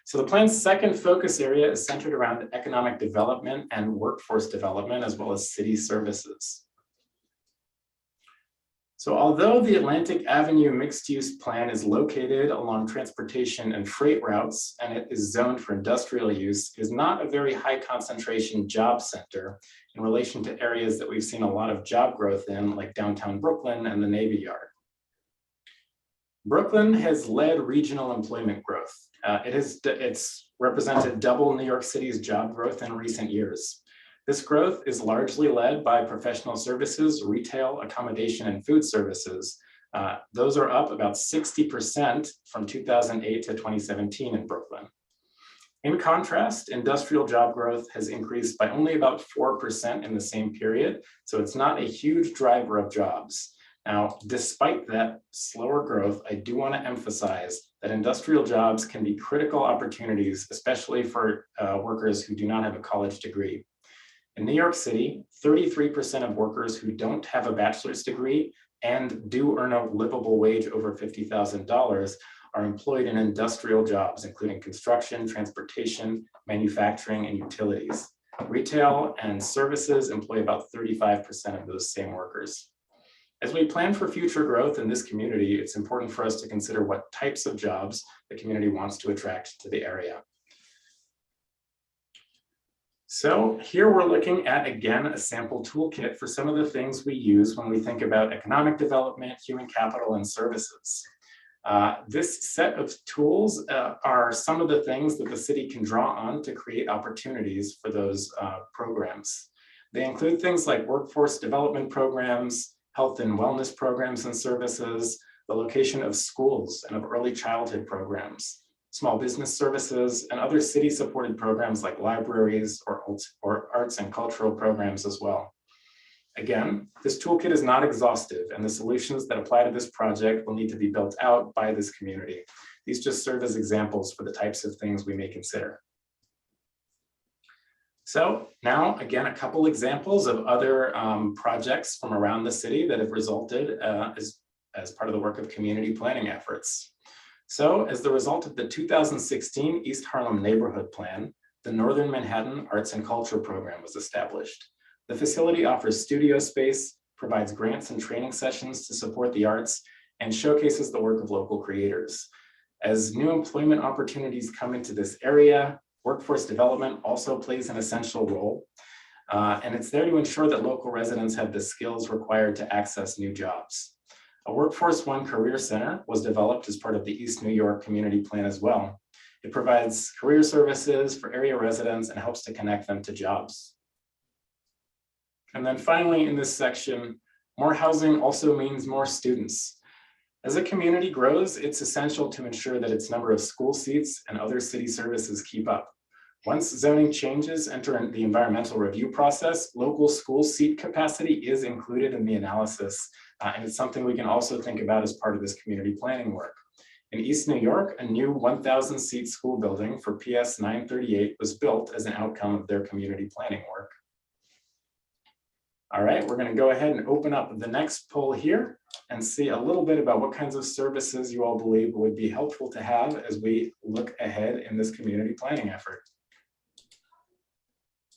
so the plan's second focus area is centered around economic development and workforce development, as well as city services. So although the Atlantic Avenue mixed-use plan is located along transportation and freight routes, and it is zoned for industrial use, it is not a very high concentration job center in relation to areas that we've seen a lot of job growth in, like downtown Brooklyn and the Navy Yard. Brooklyn has led regional employment growth. It's represented double New York City's job growth in recent years. This growth is largely led by professional services, retail, accommodation, and food services. Those are up about 60% from 2008 to 2017 in Brooklyn. In contrast, industrial job growth has increased by only about 4% in the same period, so it's not a huge driver of jobs. Now, despite that slower growth, I do want to emphasize that industrial jobs can be critical opportunities, especially for workers who do not have a college degree. In New York City, 33% of workers who don't have a bachelor's degree and do earn a livable wage over $50,000 are employed in industrial jobs, including construction, transportation, manufacturing, and utilities. Retail and services employ about 35% of those same workers. As we plan for future growth in this community, it's important for us to consider what types of jobs the community wants to attract to the area. So here we're looking at, again, a sample toolkit for some of the things we use when we think about economic development, human capital, and services. This set of tools are some of the things that the city can draw on to create opportunities for those programs. They include things like workforce development programs, health and wellness programs and services, the location of schools and of early childhood programs, small business services, and other city-supported programs like libraries or arts and cultural programs as well. Again, this toolkit is not exhaustive, and the solutions that apply to this project will need to be built out by this community. These just serve as examples for the types of things we may consider. So now, again, a couple examples of other projects from around the city that have resulted as part of the work of community planning efforts. So as the result of the 2016 East Harlem Neighborhood Plan, the Northern Manhattan Arts and Culture Program was established. The facility offers studio space, provides grants and training sessions to support the arts, and showcases the work of local creators. As new employment opportunities come into this area, workforce development also plays an essential role, and it's there to ensure that local residents have the skills required to access new jobs. A Workforce One Career Center was developed as part of the East New York Community Plan as well. It provides career services for area residents and helps to connect them to jobs. And then finally, in this section, more housing also means more students. As a community grows, it's essential to ensure that its number of school seats and other city services keep up. Once zoning changes enter the environmental review process, local school seat capacity is included in the analysis, and it's something we can also think about as part of this community planning work. In East New York, a new 1,000-seat school building for PS 938 was built as an outcome of their community planning work. All right, we're going to go ahead and open up the next poll here and see a little bit about what kinds of services you all believe would be helpful to have as we look ahead in this community planning effort.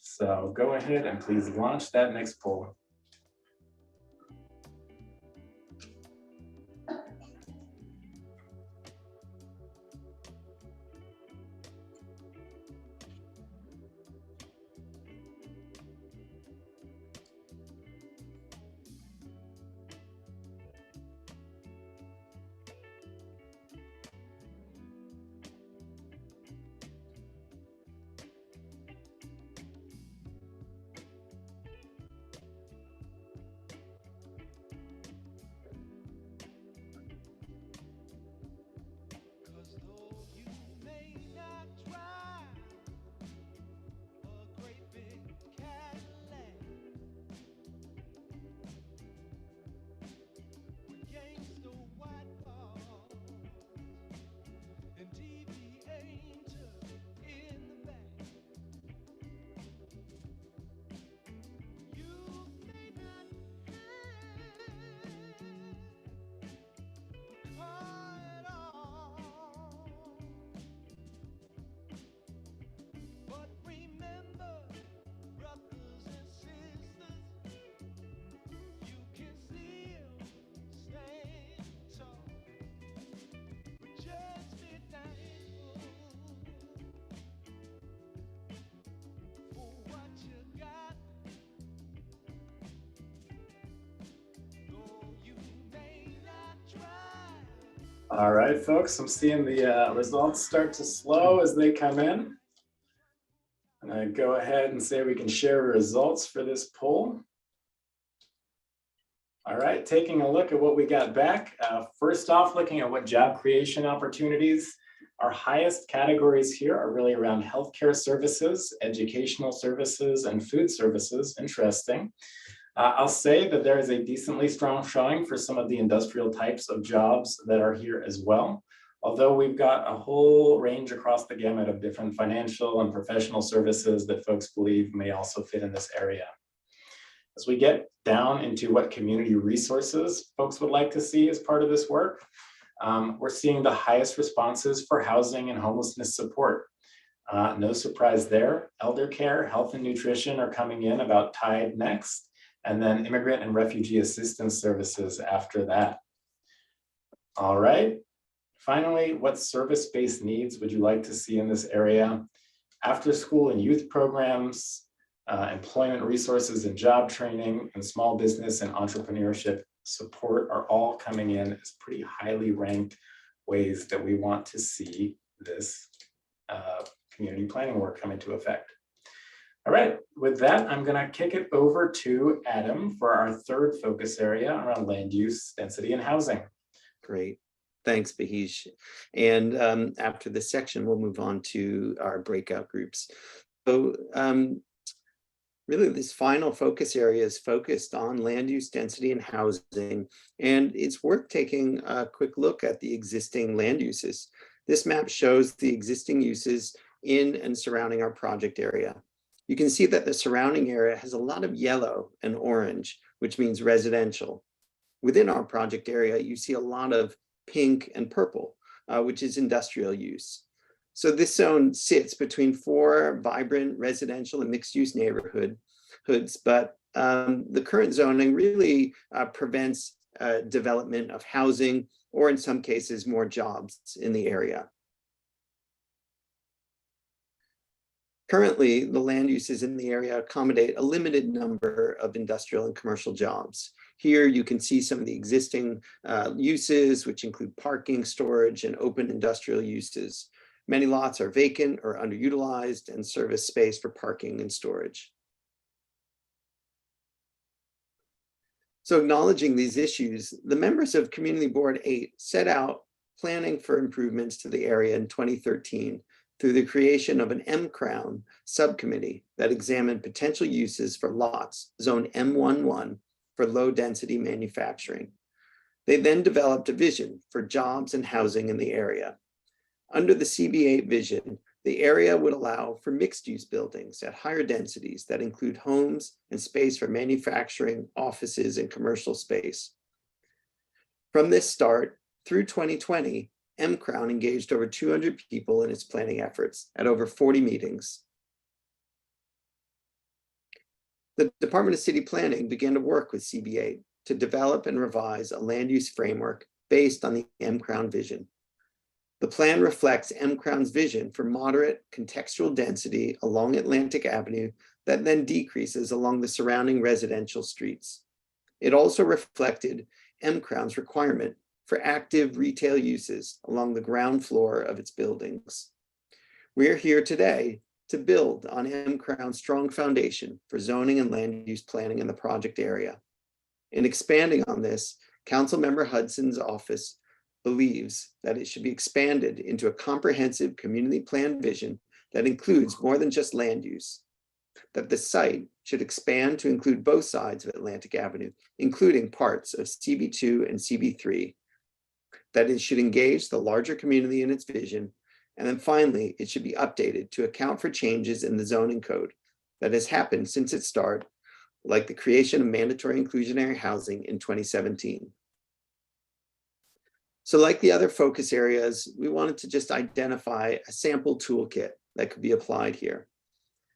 So go ahead and please launch that next poll. All right, folks, I'm seeing the results start to slow as they come in. And I go ahead and say we can share results for this poll. All right, taking a look at what we got back. First off, looking at what job creation opportunities. Our highest categories here are really around healthcare services, educational services, and food services. Interesting. I'll say that there is a decently strong showing for some of the industrial types of jobs that are here as well. although we've got a whole range across the gamut of different financial and professional services that folks believe may also fit in this area. As we get down into what community resources folks would like to see as part of this work, we're seeing the highest responses for housing and homelessness support. No surprise there. Elder care, health and nutrition are coming in about tied next, and then immigrant and refugee assistance services after that. All right. Finally, what service-based needs would you like to see in this area? After school and youth programs, employment resources and job training, and small business and entrepreneurship support are all coming in as pretty highly ranked ways that we want to see this community planning work come into effect. All right, with that, I'm going to kick it over to Adam for our third focus area around land use, density, and housing. Great. Thanks, Bahish. And after this section, we'll move on to our breakout groups. So really, this final focus area is focused on land use, density, and housing. And it's worth taking a quick look at the existing land uses. This map shows the existing uses in and surrounding our project area. You can see that the surrounding area has a lot of yellow and orange, which means residential. Within our project area, you see a lot of pink and purple, which is industrial use. So this zone sits between 4 vibrant residential and mixed-use neighborhoods, but the current zoning really prevents development of housing, or in some cases, more jobs in the area. Currently, the land uses in the area accommodate a limited number of industrial and commercial jobs. Here you can see some of the existing uses, which include parking, storage, and open industrial uses. Many lots are vacant or underutilized and serve as space for parking and storage. So acknowledging these issues, the members of Community Board 8 set out planning for improvements to the area in 2013 through the creation of an M-Crown subcommittee that examined potential uses for lots, zone M11, for low-density manufacturing. They then developed a vision for jobs and housing in the area. Under the CB8 vision, the area would allow for mixed-use buildings at higher densities that include homes and space for manufacturing, offices, and commercial space. From this start, through 2020, M-Crown engaged over 200 people in its planning efforts at over 40 meetings. The Department of City Planning began to work with CB8 to develop and revise a land use framework based on the M-Crown vision. The plan reflects M-Crown's vision for moderate contextual density along Atlantic Avenue that then decreases along the surrounding residential streets. It also reflected M-Crown's requirement for active retail uses along the ground floor of its buildings. We are here today to build on M-Crown's strong foundation for zoning and land use planning in the project area. In expanding on this, Councilmember Hudson's office believes that it should be expanded into a comprehensive community plan vision that includes more than just land use, that the site should expand to include both sides of Atlantic Avenue, including parts of CB2 and CB3, that it should engage the larger community in its vision, and then finally, it should be updated to account for changes in the zoning code that has happened since its start, like the creation of mandatory inclusionary housing in 2017. So like the other focus areas, we wanted to just identify a sample toolkit that could be applied here.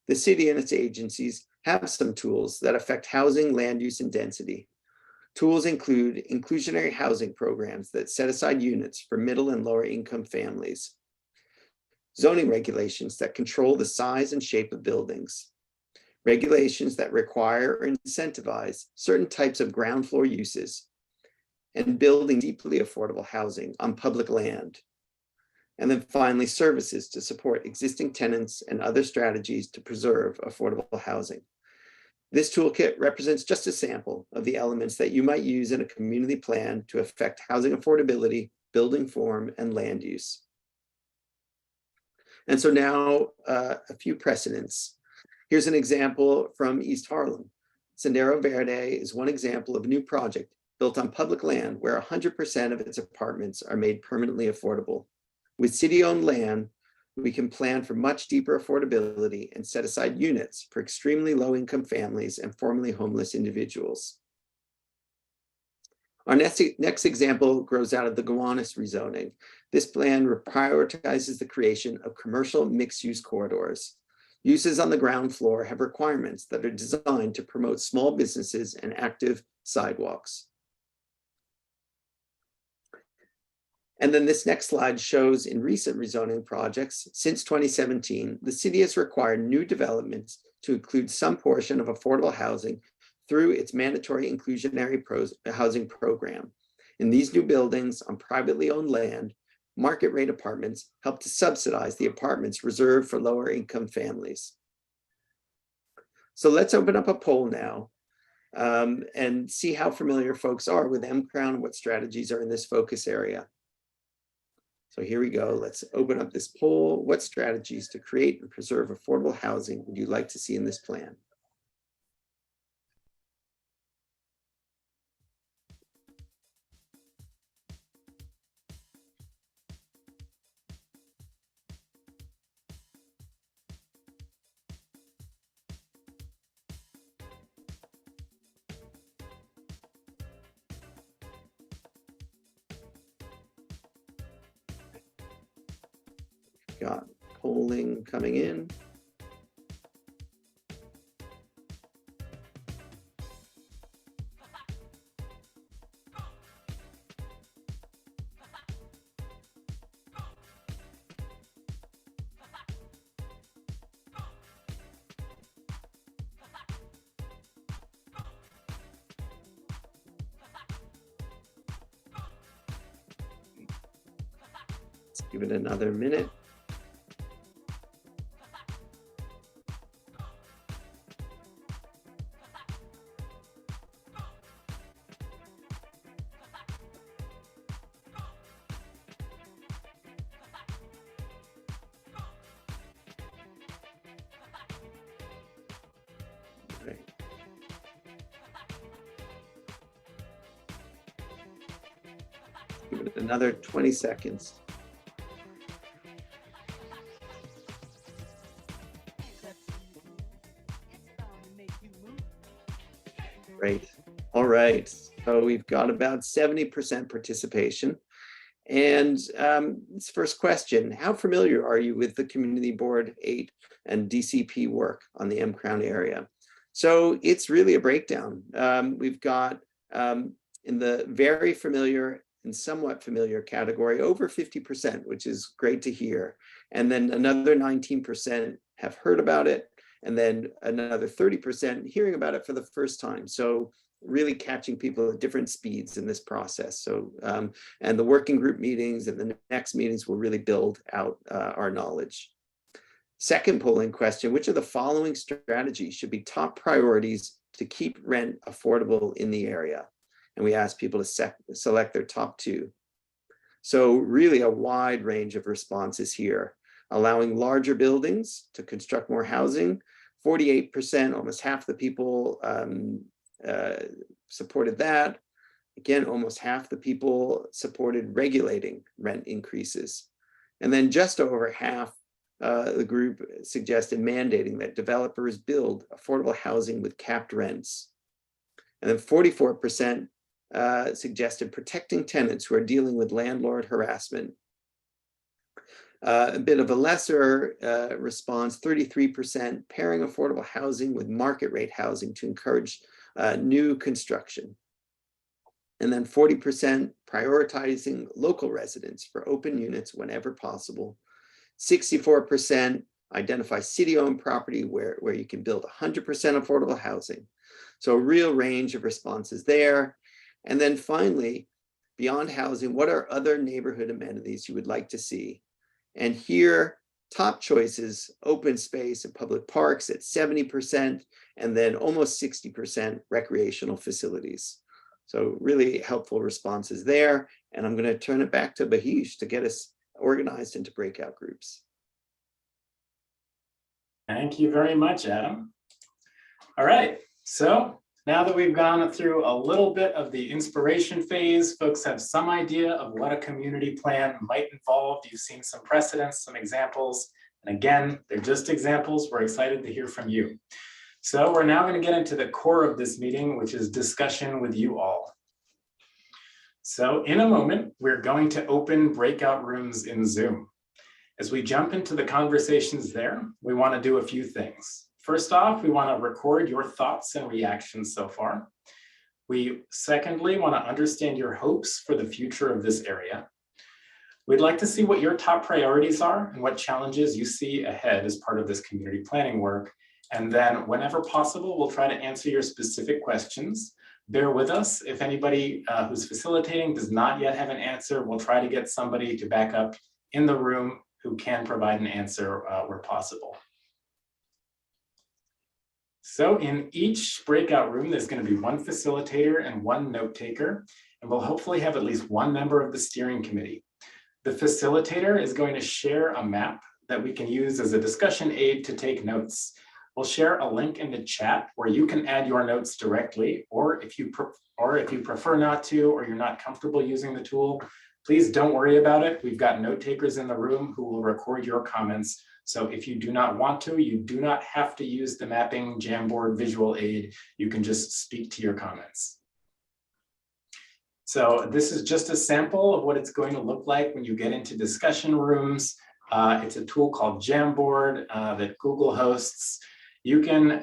The city and its agencies have some tools that affect housing, land use, and density. Tools include inclusionary housing programs that set aside units for middle and lower income families, zoning regulations that control the size and shape of buildings, regulations that require or incentivize certain types of ground floor uses, and building deeply affordable housing on public land. And then finally, services to support existing tenants and other strategies to preserve affordable housing. This toolkit represents just a sample of the elements that you might use in a community plan to affect housing affordability, building form, and land use. And so now a few precedents. Here's an example from East Harlem. Sendero Verde is one example of a new project built on public land where 100% of its apartments are made permanently affordable. With city-owned land, we can plan for much deeper affordability and set aside units for extremely low-income families and formerly homeless individuals. Our next example grows out of the Gowanus rezoning. This plan prioritizes the creation of commercial mixed-use corridors. Uses on the ground floor have requirements that are designed to promote small businesses and active sidewalks. And then this next slide shows in recent rezoning projects since 2017, the city has required new developments to include some portion of affordable housing through its mandatory inclusionary housing program. In these new buildings on privately owned land, market rate apartments help to subsidize the apartments reserved for lower income families. So let's open up a poll now and see how familiar folks are with mCrown, what strategies are in this focus area. So here we go. Let's open up this poll. What strategies to create and preserve affordable housing would you like to see in this plan? Got polling coming in. Let's give it another minute. Right. Give it another 20 seconds. Great. All right. So we've got about 70% participation. And this first question, how familiar are you with the Community Board 8 and DCP work on the mCrown area? So it's really a breakdown. We've got in the very familiar and somewhat familiar category, over 50%, which is great to hear. And then another 19% have heard about it. And then another 30% hearing about it for the first time. So really catching people at different speeds in this process. So, and the working group meetings and the next meetings will really build out our knowledge. Second polling question, which of the following strategies should be top priorities to keep rent affordable in the area? And we asked people to select their top two. So really a wide range of responses here. Allowing larger buildings to construct more housing, 48%, almost half the people supported that. Again, almost half the people supported regulating rent increases. And then just over half the group suggested mandating that developers build affordable housing with capped rents. And then 44% suggested protecting tenants who are dealing with landlord harassment. A bit of a lesser response, 33% pairing affordable housing with market rate housing to encourage new construction. And then 40% prioritizing local residents for open units whenever possible. 64% identify city-owned property where you can build 100% affordable housing. So a real range of responses there. And then finally, beyond housing, what are other neighborhood amenities you would like to see? And here, top choices, open space and public parks at 70%, and then almost 60% recreational facilities. So really helpful responses there. And I'm going to turn it back to Bahish to get us organized into breakout groups. Thank you very much, Adam. All right, so Now that we've gone through a little bit of the inspiration phase, folks have some idea of what a community plan might involve. You've seen some precedents, some examples. And again, they're just examples. We're excited to hear from you. So we're now going to get into the core of this meeting, which is discussion with you all. So in a moment, we're going to open breakout rooms in Zoom. As we jump into the conversations there, we want to do a few things. First off, we want to record your thoughts and reactions so far. We secondly want to understand your hopes for the future of this area. We'd like to see what your top priorities are and what challenges you see ahead as part of this community planning work. And then whenever possible, we'll try to answer your specific questions. Bear with us. If anybody who's facilitating does not yet have an answer, we'll try to get somebody to back up in the room who can provide an answer where possible. So in each breakout room, there's going to be one facilitator and one note taker, and we'll hopefully have at least one member of the steering committee. The facilitator is going to share a map that we can use as a discussion aid to take notes. We'll share a link in the chat where you can add your notes directly, or if you prefer not to, or you're not comfortable using the tool, please don't worry about it. We've got note takers in the room who will record your comments. So if you do not want to, you do not have to use the mapping Jamboard visual aid. You can just speak to your comments. So this is just a sample of what it's going to look like when you get into discussion rooms. It's a tool called Jamboard that Google hosts. You can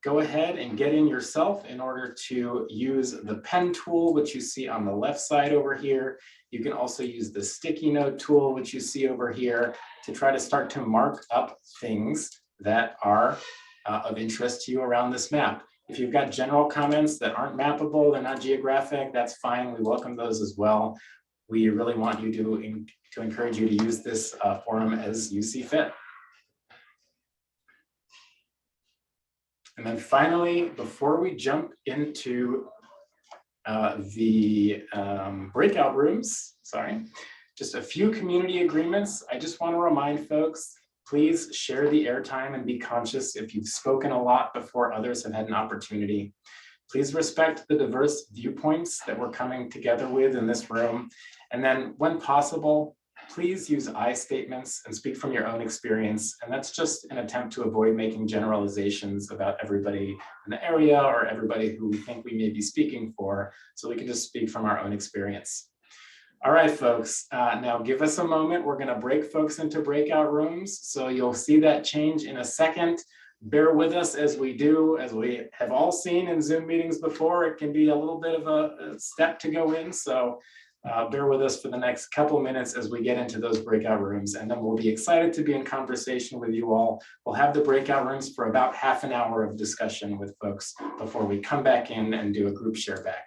go ahead and get in yourself in order to use the pen tool, which you see on the left side over here. You can also use the sticky note tool, which you see over here, to try to start to mark up things that are of interest to you around this map. If you've got general comments that aren't mappable, they're not geographic, that's fine. We welcome those as well. We really want you to encourage you to use this forum as you see fit. And then finally, before we jump into the breakout rooms, just a few community agreements. I just want to remind folks, please share the airtime and be conscious if you've spoken a lot before others have had an opportunity. Please respect the diverse viewpoints that we're coming together with in this room. And then when possible, please use I statements and speak from your own experience. And that's just an attempt to avoid making generalizations about everybody in the area or everybody who we think we may be speaking for, so we can just speak from our own experience. All right, folks, now give us a moment. We're gonna break folks into breakout rooms. So you'll see that change in a second. Bear with us as we do, as we have all seen in Zoom meetings before. It can be a little bit of a step to go in. So bear with us for the next couple of minutes as we get into those breakout rooms, and then we'll be excited to be in conversation with you all. We'll have the breakout rooms for about half an hour of discussion with folks before we come back in and do a group share back.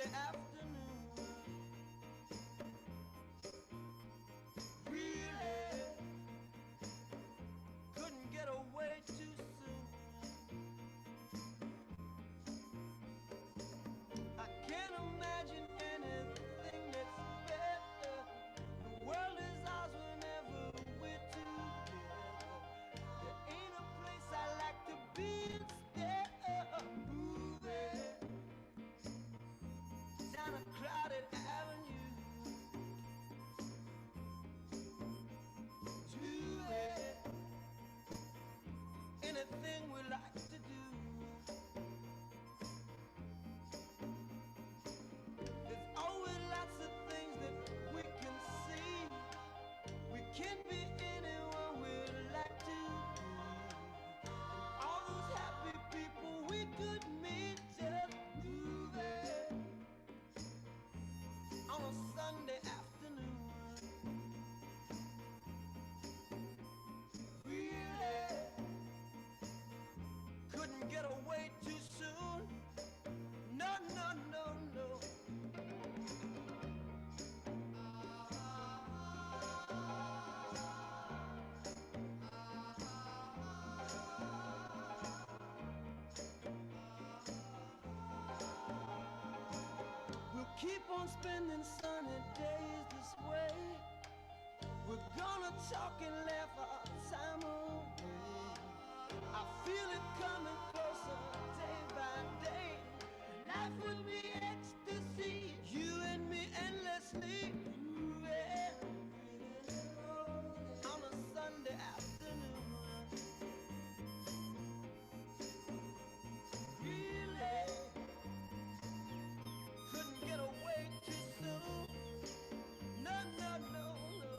Sunday afternoon. Really couldn't get away too soon. I can't imagine anything that's better. The world is ours whenever we're together. There ain't a place I like to be instead of moving down a crowded avenue to anything we like to do. There's always lots of things that we can see. We can be anyone we like to be. And all those happy people we could meet just moving on a Sunday afternoon. Really couldn't get away too soon. No, no, no, no. We'll keep on spending sunny days this way. We're gonna talk and laugh our time away. I feel it coming closer day by day. Life would be ecstasy, you and me endlessly moving on a Sunday afternoon. Really couldn't get away too soon. No, no, no, no.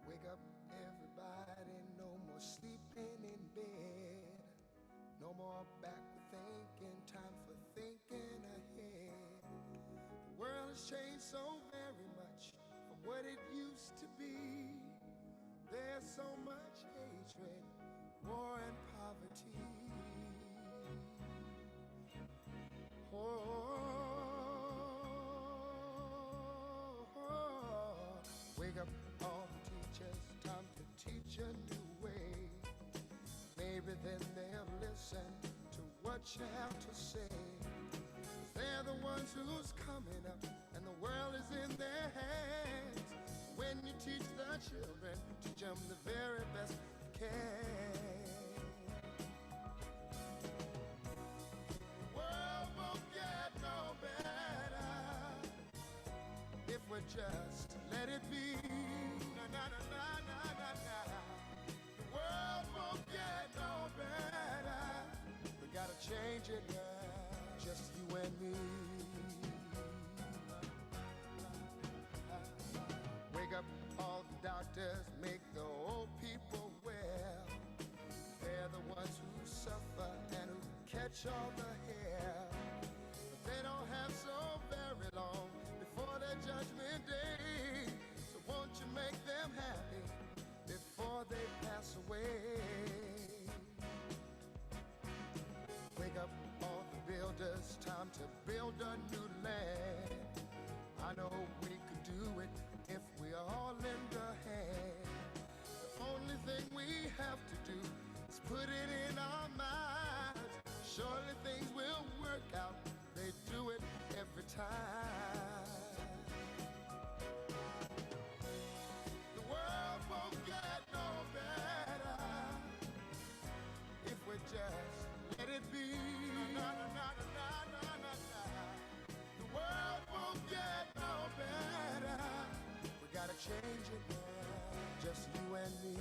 Wake up, everybody, no more sleeping in bed. No more backward thinking, time for thinking ahead. The world has changed so very much from what it used to be. There's so much hatred, war and poverty. Wake up all the teachers, time to teach a new way. Maybe then they'll listen to what you have to say. 'Cause they're the ones who's coming up and the world is in their hands. When you teach the children, teach them the very best you can. The world won't get no better if we just let it be. Na na na na na na na. The world won't get no better. We gotta change it now, just you and me. Wake up all the doctors, make the old people well. They're the ones who suffer and who catch all the hair. But they don't have so very long before their judgment day. So won't you make them happy before they pass away? Wake up all the builders, time to build a new land. I know we could do it if we all lend a hand. The only thing we have to do is put it in our minds. Surely things change it, yeah, just you and me.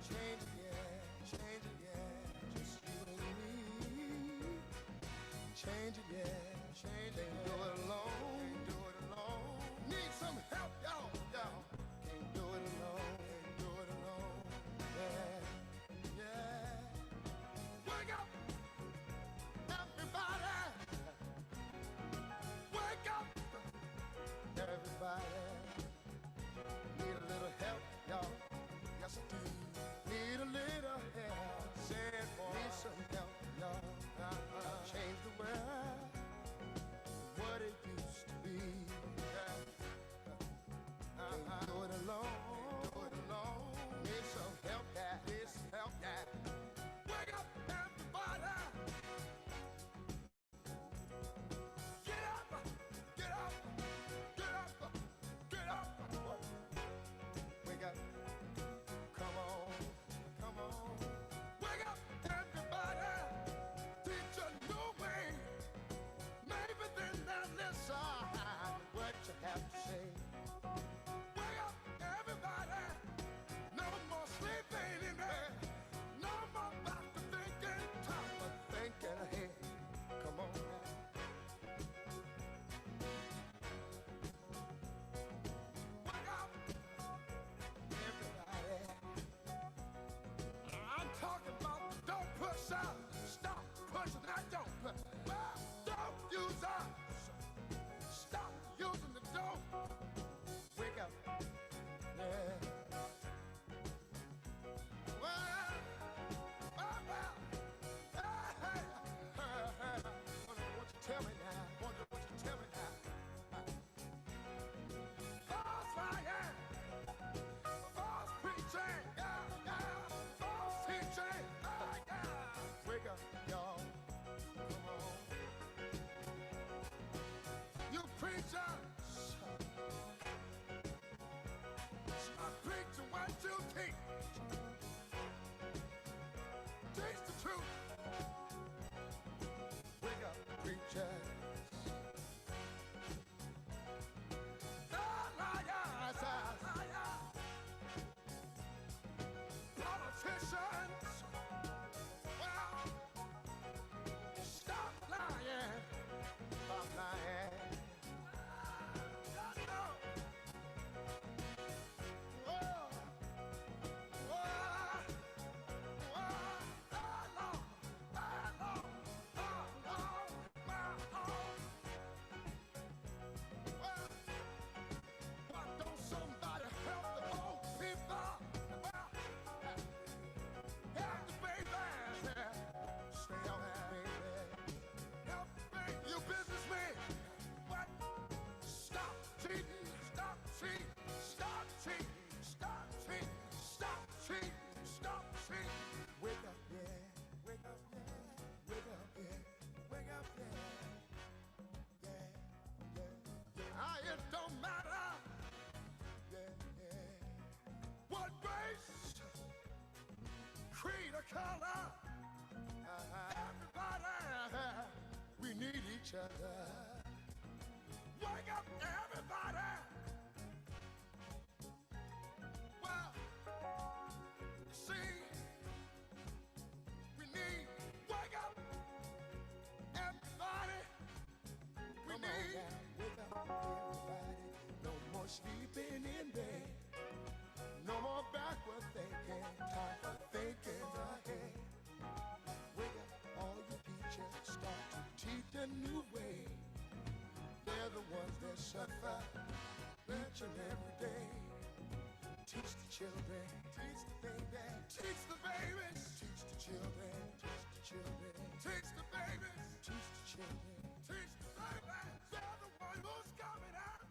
Change it, yeah, just you and me. Change it, yeah, change it. Can't do it alone, can't do it alone. Need some help, y'all, y'all. Can't do it alone, can't do it alone. Yeah, yeah. Wake up, everybody. Wake up, everybody. Need a little help, y'all. Yes, I do. Need a little help. Say it, boy. Need some help, y'all. Change the world, what it used to be. Can't do it alone. Can't do it alone. Need some help, yeah. Need some help, yeah. Wake up, everybody. Get up, get up, get up, get up. Wake up. Come on, come on. Wake up, everybody. Teach a new way. Maybe then they'll listen what you have to say. Wake up, everybody. No more sleeping in bed. No more back to thinking, time of thinking ahead. Come on now. Wake up, everybody. I'm talking about don't push out. Stop pushing that don't push. Don't use us. Stop using the don't. Wake up. Yeah. Well, well. Hey, hey, hey. Won't you tell me now? Won't you tell me now? False lying. False preaching. Yeah, yeah. False teaching. Yeah. Wake up, y'all. Come on. You preachers. Stop preaching what you teach. Teach the truth. Wake up, preachers. Liars, liars. Politicians. Well, stop lying. Stop lying. Don't somebody help the old people? Help the babies. Stay on that baby. Help the baby. You businessmen. What? Stop cheating. Stop cheating. Stop cheating. Stop cheating. Stop cheating. Stop cheating. Wake up, yeah. Wake up, yeah. Wake up, yeah. Wake up, yeah. Yeah, yeah, yeah. It don't matter. Yeah, yeah. What race, creed, or color. Everybody, we need each other. Wake up, everybody. Well, see, we need, wake up, everybody. We Come need. On now, wake up, everybody. No more sleeping in bed. No more backward thinking. Time for thinking ahead. Wake up, all you teachers. Start to teach a new way. They're the ones that suffer each and every day. Teach the children, teach the babies, teach the babies, teach the children, teach the children, teach the babies, teach the children, teach the babies. They're the one who's coming out.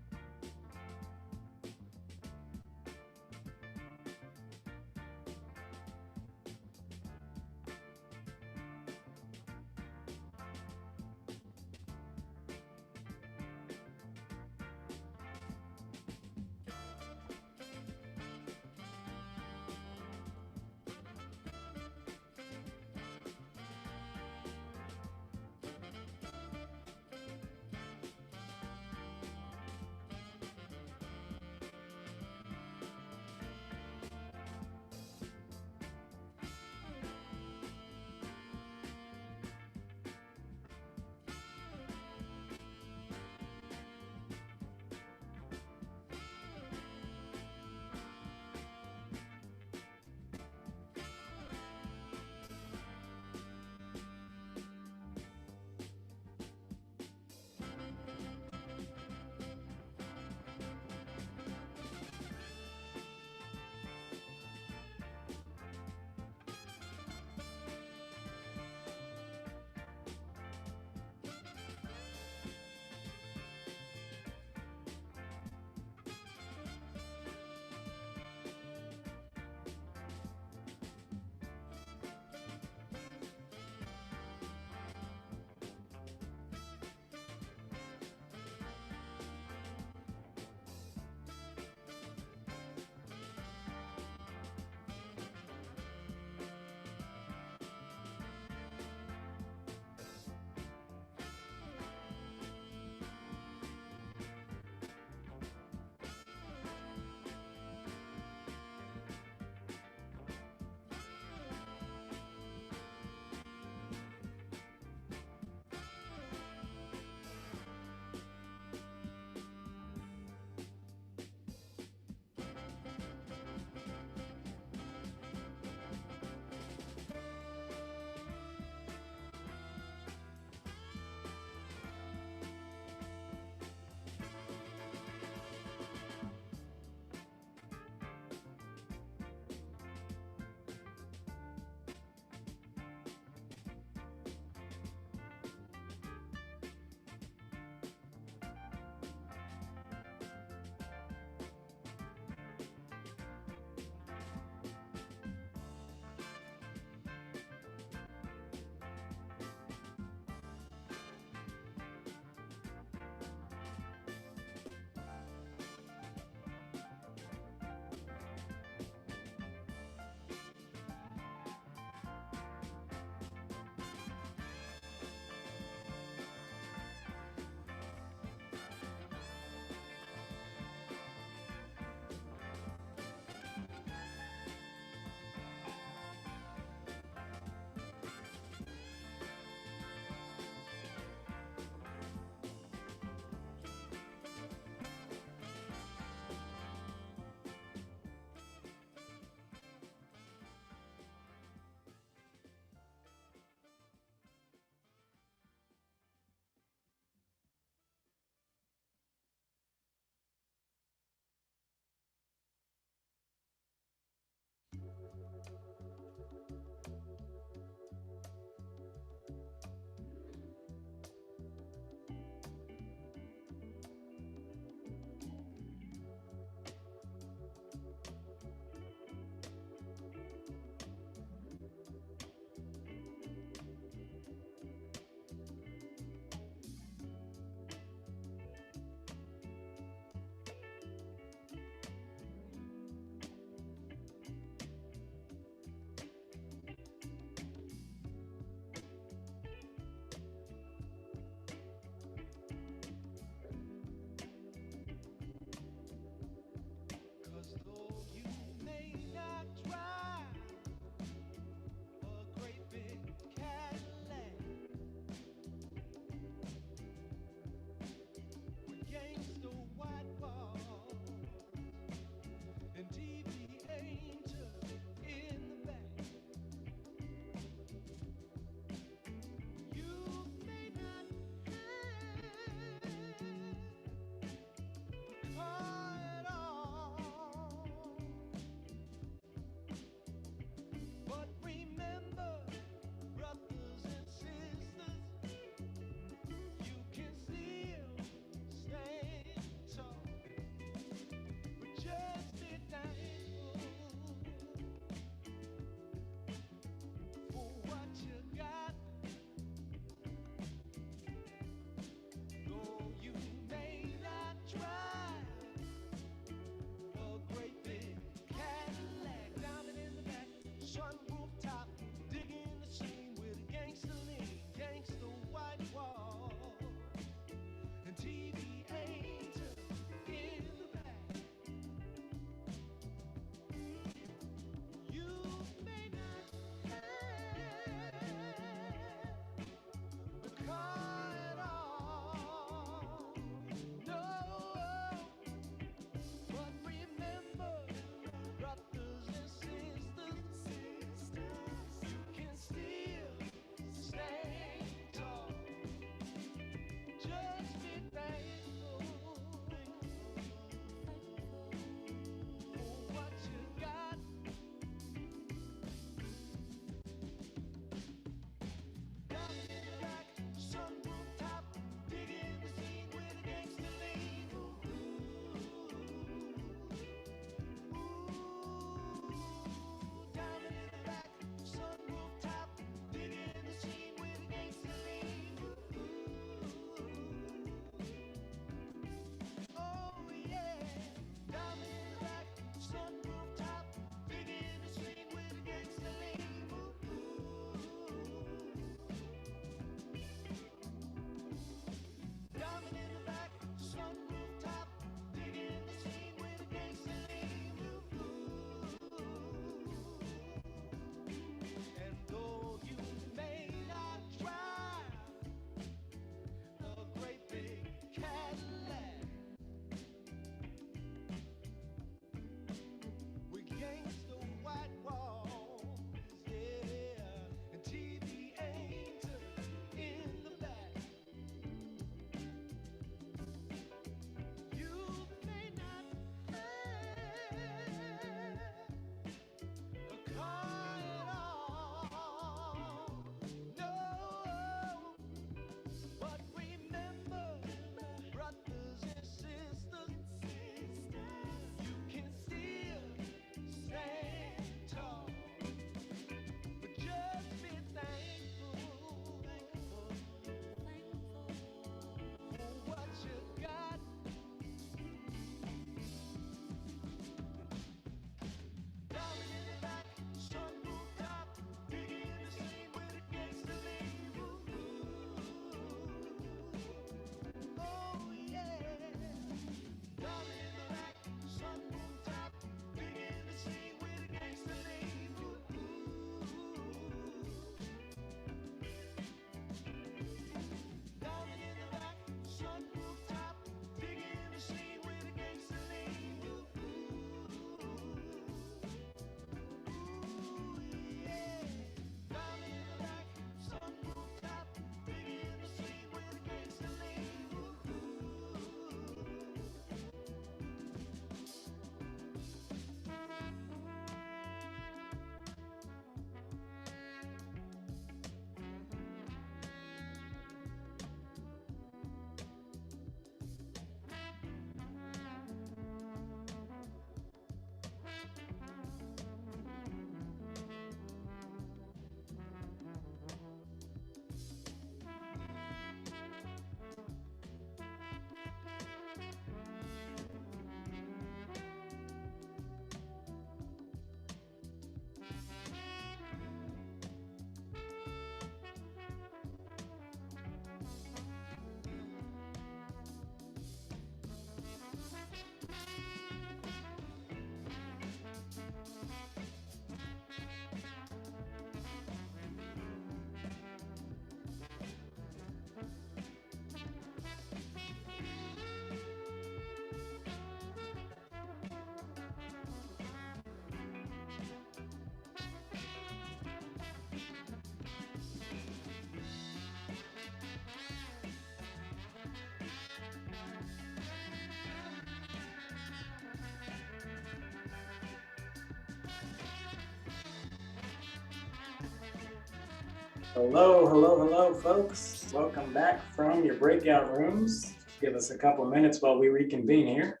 Hello, hello, hello, folks. Welcome back from your breakout rooms. Give us a couple minutes while we reconvene here.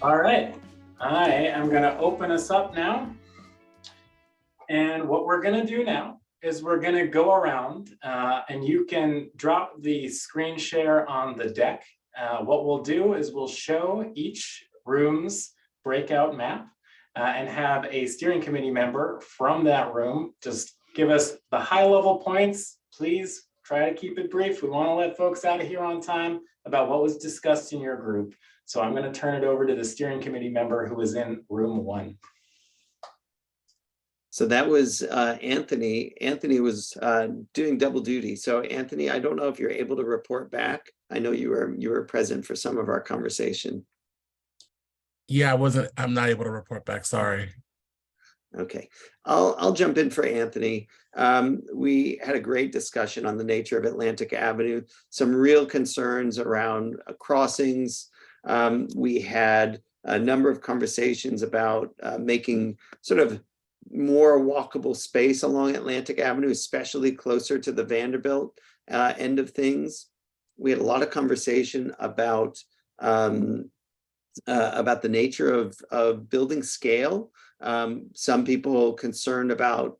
All right, I am going to open us up now. And what we're going to do now is we're going to go around and you can drop the screen share on the deck. What we'll do is we'll show each room's breakout map and have a steering committee member from that room just give us the high level points. Please try to keep it brief. We want to let folks out of here on time about what was discussed in your group. So I'm going to turn it over to the steering committee member who is in room 1. So that was Anthony. Anthony was doing double duty. So Anthony, I don't know if you're able to report back. I know you were present for some of our conversation. Yeah, I'm not able to report back, sorry. Okay, I'll jump in for Anthony. We had a great discussion on the nature of Atlantic Avenue, some real concerns around crossings. We had a number of conversations about making sort of more walkable space along Atlantic Avenue, especially closer to the Vanderbilt end of things. We had a lot of conversation about the nature of building scale. Some people concerned about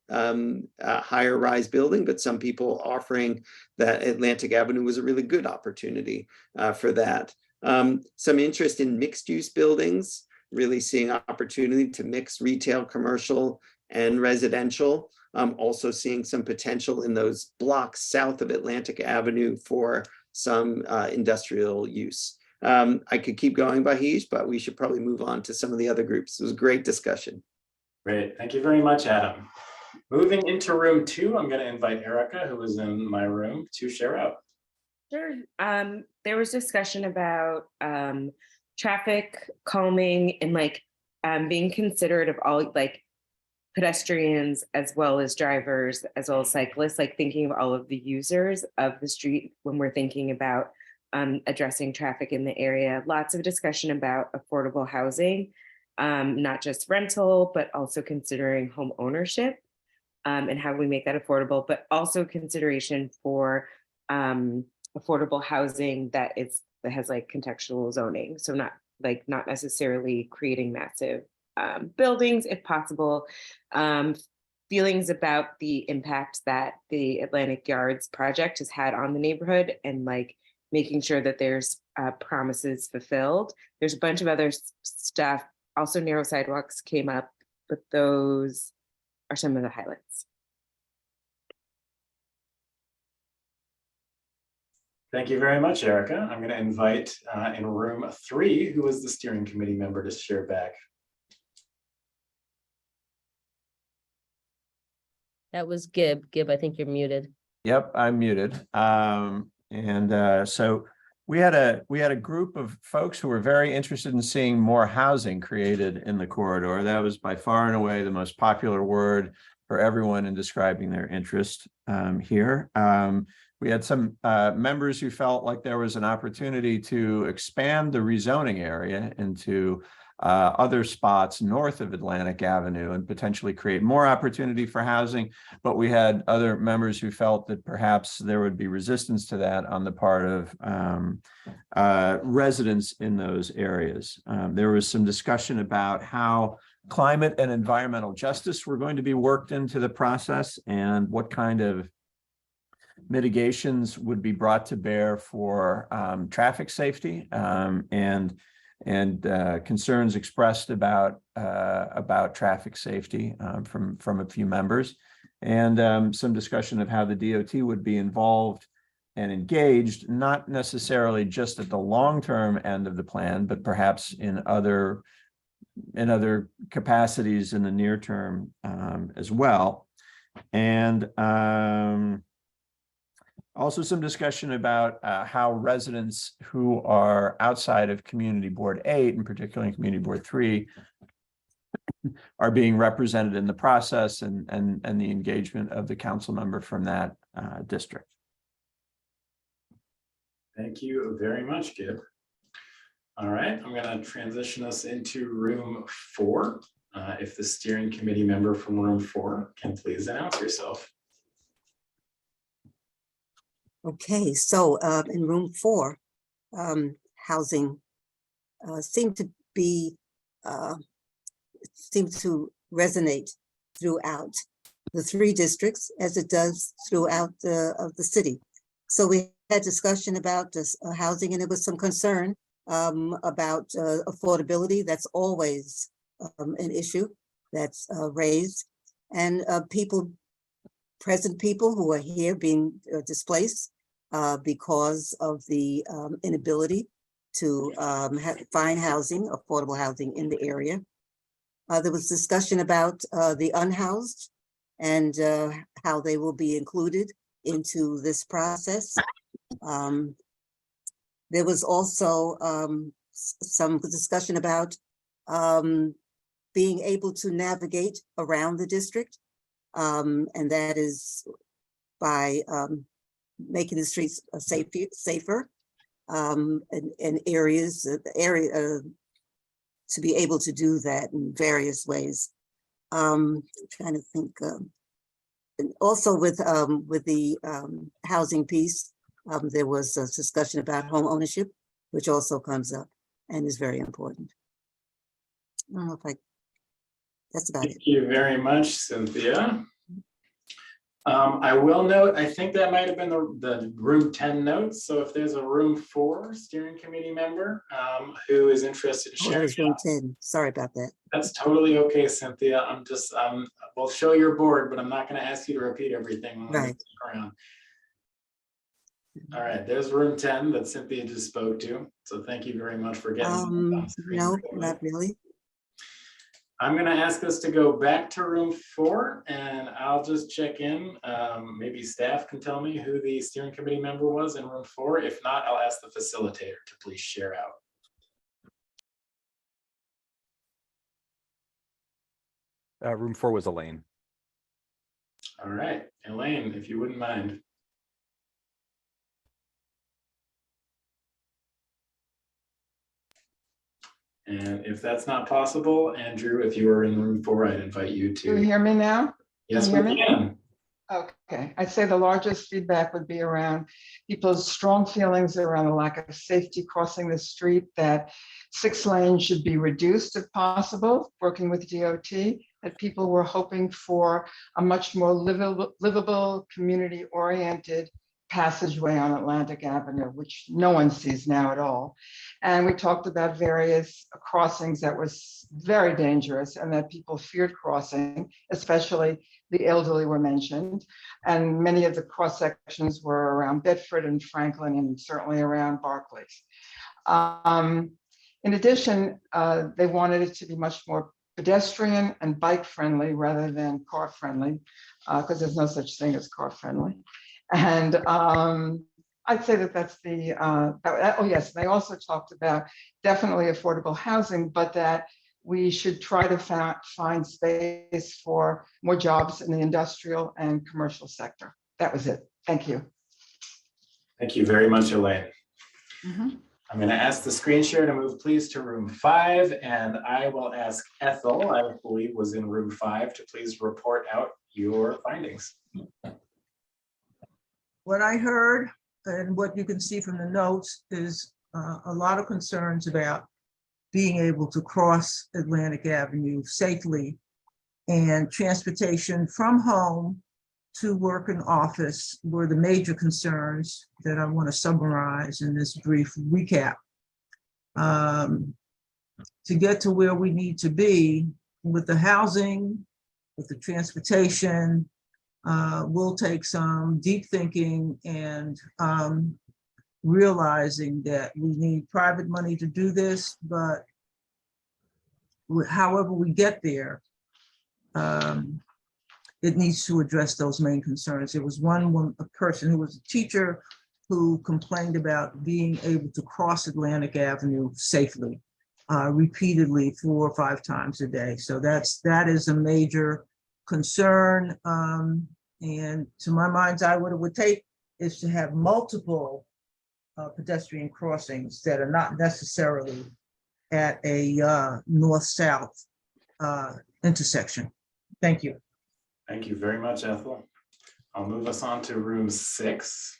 higher rise building, but some people offering that Atlantic Avenue was a really good opportunity for that. Some interest in mixed use buildings, really seeing opportunity to mix retail, commercial, and residential. Also seeing some potential in those blocks south of Atlantic Avenue for some industrial use. I could keep going, Bahish, but we should probably move on to some of the other groups. It was a great discussion. Great, thank you very much, Adam. Moving into room 2, I'm going to invite Erica, who was in my room, to share out. Sure. There was discussion about traffic calming and being considerate of all pedestrians as well as drivers, as well as cyclists, thinking of all of the users of the street when we're thinking about addressing traffic in the area. Lots of discussion about affordable housing, not just rental, but also considering home ownership and how we make that affordable, but also consideration for affordable housing that has contextual zoning. So not necessarily creating massive buildings if possible. Feelings about the impact that the Atlantic Yards project has had on the neighborhood and making sure that there's promises fulfilled. There's a bunch of other stuff. Also narrow sidewalks came up, but those are some of the highlights. Thank you very much, Erica. I'm going to invite in room 3, who is the steering committee member, to share back. That was Gib. Gib, I think you're muted. Yep, I'm muted. So we had a group of folks who were very interested in seeing more housing created in the corridor. That was by far and away the most popular word for everyone in describing their interest here. We had some members who felt like there was an opportunity to expand the rezoning area into other spots north of Atlantic Avenue and potentially create more opportunity for housing. But we had other members who felt that perhaps there would be resistance to that on the part of residents in those areas. There was some discussion about how climate and environmental justice were going to be worked into the process and what kind of mitigations would be brought to bear for traffic safety and concerns expressed about traffic safety from a few members, and some discussion of how the DOT would be involved and engaged, not necessarily just at the long-term end of the plan, but perhaps in other capacities in the near term as well. And also some discussion about how residents who are outside of Community Board 8, and particularly Community Board 3, are being represented in the process and the engagement of the council member from that district. Thank you very much, Gib. All right, I'm going to transition us into room 4. If the steering committee member from room 4 can please announce yourself. Okay, so in room 4, housing seemed to resonate throughout the 3 districts as it does throughout the city. So we had discussion about this housing, and there was some concern about affordability. That's always an issue that's raised, and present people who are here being displaced because of the inability to find housing, affordable housing in the area. There was discussion about the unhoused and how they will be included into this process. There was also some discussion about being able to navigate around the district, and that is by making the streets safer and areas to be able to do that in various ways. I'm trying to think. And also with the housing piece, there was a discussion about home ownership, which also comes up and is very important. I don't know if that's about it. Thank you very much, Cynthia. I will note, I think that might have been the room 10 notes. So if there's a room 4 steering committee member who is interested in sharing. That was room 10. Sorry about that. That's totally okay, Cynthia. We'll show your board, but I'm not going to ask you to repeat everything. Right. Around. All right, there's room 10 that Cynthia just spoke to. So thank you very much for getting on screen. No, not really. I'm going to ask us to go back to room 4, and I'll just check in. Maybe staff can tell me who the steering committee member was in room 4. If not, I'll ask the facilitator to please share out. Room 4 was Elaine. All right, Elaine, if you wouldn't mind. And if that's not possible, Andrew, if you were in room 4, I'd invite you to. Do you hear me now? Yes, Can you we hear me? can. Okay, I'd say the largest feedback would be around people's strong feelings around the lack of safety crossing the street, that 6 lanes should be reduced if possible, working with DOT, that people were hoping for a much more livable, community-oriented passageway on Atlantic Avenue, which no one sees now at all. And we talked about various crossings that was very dangerous and that people feared crossing, especially the elderly were mentioned. And many of the cross sections were around Bedford and Franklin and certainly around Barclays. In addition, they wanted it to be much more pedestrian and bike friendly rather than car friendly, because there's no such thing as car friendly. And I'd say that that's the, oh yes, they also talked about definitely affordable housing, but that we should try to find space for more jobs in the industrial and commercial sector. That was it. Thank you. Thank you very much, Elaine. I'm going to ask the screen share to move please to room 5, and I will ask Ethel, I believe was in room 5, to please report out your findings. What I heard and what you can see from the notes is a lot of concerns about being able to cross Atlantic Avenue safely, and transportation from home to work and office were the major concerns that I want to summarize in this brief recap. To get to where we need to be with the housing, with the transportation, will take some deep thinking and realizing that we need private money to do this, but however we get there, it needs to address those main concerns. There was a person who was a teacher who complained about being able to cross Atlantic Avenue safely, repeatedly 4 or 5 times a day. So that is a major concern. And to my mind's eye, what it would take is to have multiple pedestrian crossings that are not necessarily at a north-south intersection. Thank you. Thank you very much, Ethel. I'll move us on to room 6.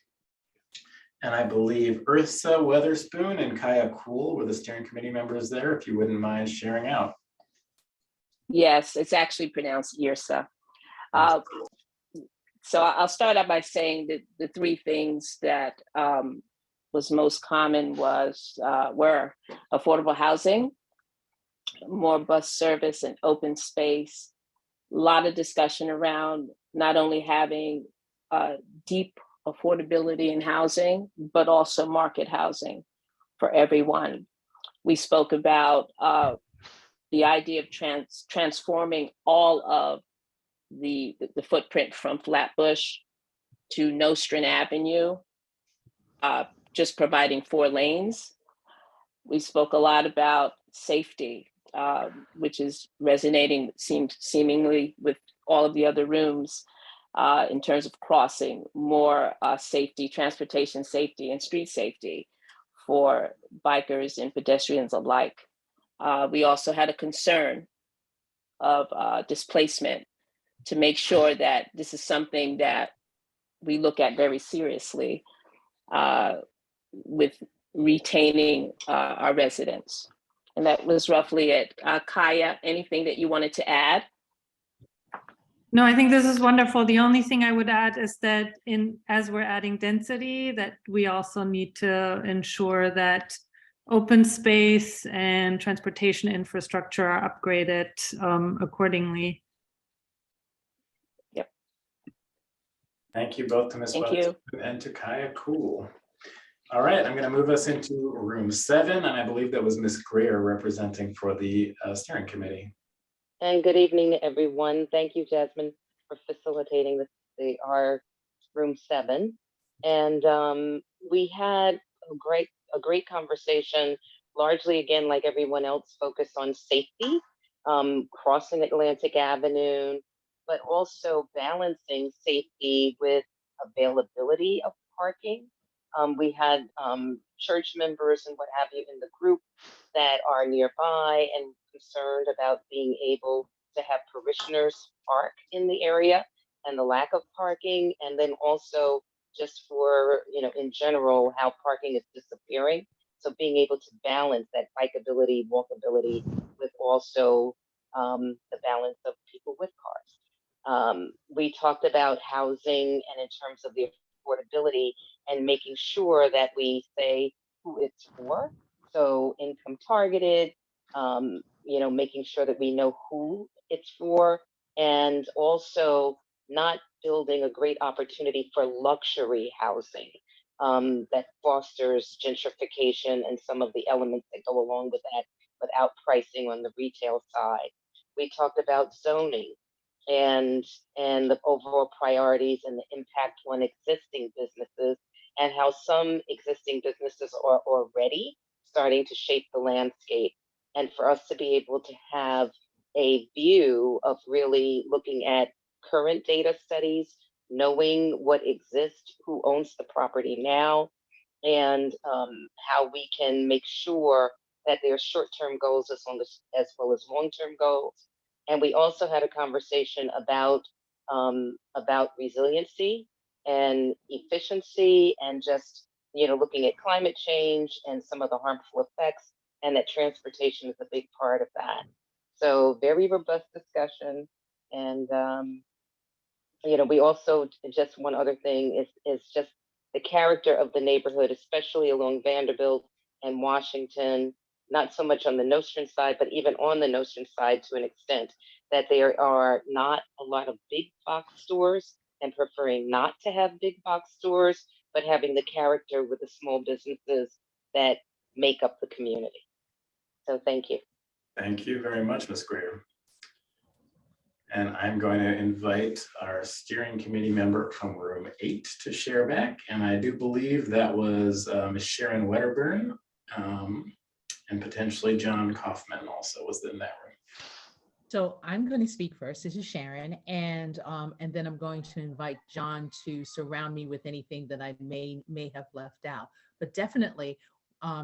And I believe Ursa Weatherspoon and Kaya Cool were the steering committee members there, if you wouldn't mind sharing out. Yes, it's actually pronounced Yersa. So I'll start out by saying that the 3 things that was most common were affordable housing, more bus service and open space, a lot of discussion around not only having deep affordability in housing, but also market housing for everyone. We spoke about the idea of transforming all of the footprint from Flatbush to Nostrand Avenue, just providing 4 lanes. We spoke a lot about safety, which is resonating seemingly with all of the other rooms in terms of crossing, more safety, transportation safety and street safety for bikers and pedestrians alike. We also had a concern of displacement, to make sure that this is something that we look at very seriously with retaining our residents. And that was roughly it. Kaya, anything that you wanted to add? No, I think this is wonderful. The only thing I would add is that as we're adding density, that we also need to ensure that open space and transportation infrastructure are upgraded accordingly. Yep. Thank you both to Ms. Weatherspoon and to Kaya Cool. All right, I'm going to move us into room 7, and I believe that was Ms. Greer representing for the steering committee. And good evening, everyone. Thank you, Jasmine, for facilitating our room 7. And we had a great conversation, largely, again, like everyone else, focused on safety, crossing Atlantic Avenue, but also balancing safety with availability of parking. We had church members and what have you in the group that are nearby and concerned about being able to have parishioners park in the area and the lack of parking, and then also just for, in general, how parking is disappearing. So being able to balance that bikeability, walkability with also the balance of people with cars. We talked about housing and in terms of the affordability and making sure that we say who it's for. So income targeted, making sure that we know who it's for, and also not building a great opportunity for luxury housing that fosters gentrification and some of the elements that go along with that without pricing on the retail side. We talked about zoning and the overall priorities and the impact on existing businesses, and how some existing businesses are already starting to shape the landscape. And for us to be able to have a view of really looking at current data studies, knowing what exists, who owns the property now, and how we can make sure that there are short-term goals as well as long-term goals. And we also had a conversation about resiliency and efficiency, and just looking at climate change and some of the harmful effects, and that transportation is a big part of that. So very robust discussion. And we also, just one other thing is just the character of the neighborhood, especially along Vanderbilt and Washington, not so much on the Nostrand side, but even on the Nostrand side to an extent, that there are not a lot of big box stores, and preferring not to have big box stores, but having the character with the small businesses that make up the community. So thank you. Thank you very much, Ms. Greer. And I'm going to invite our steering committee member from room 8 to share back. And I do believe that was Ms. Sharon Wedderburn, and potentially John Kaufman also was in that room. So I'm going to speak first. This is Sharon, and then I'm going to invite John to surround me with anything that I may have left out. but definitely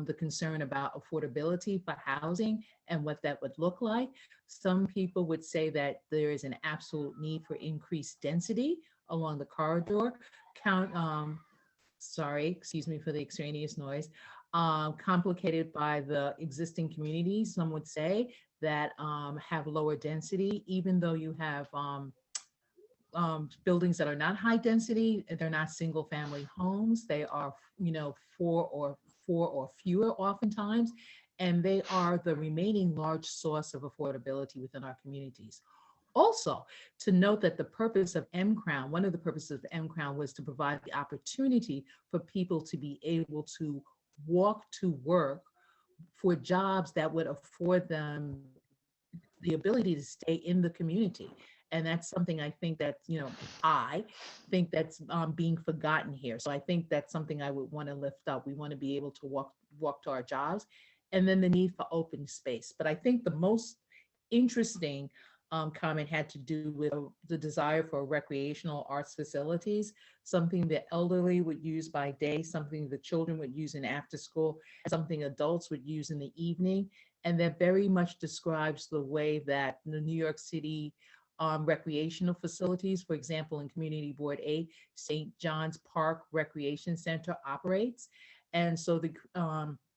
the concern about affordability for housing and what that would look like. Some people would say that there is an absolute need for increased density along the corridor. Sorry, excuse me for the extraneous noise. Complicated by the existing communities, some would say, that have lower density, even though you have buildings that are not high density, they're not single family homes. They are, four or fewer oftentimes, and they are the remaining large source of affordability within our communities. Also, to note that the purpose of M-Crown, one of the purposes of M-Crown was to provide the opportunity for people to be able to walk to work for jobs that would afford them the ability to stay in the community. And that's something I think that, I think that's being forgotten here. So I think that's something I would want to lift up. We want to be able to walk to our jobs, and then the need for open space. But I think the most interesting comment had to do with the desire for recreational arts facilities, something the elderly would use by day, something the children would use in after school, something adults would use in the evening. And that very much describes the way that the New York City recreational facilities, for example, in Community Board 8, St. John's Park Recreation Center operates. And so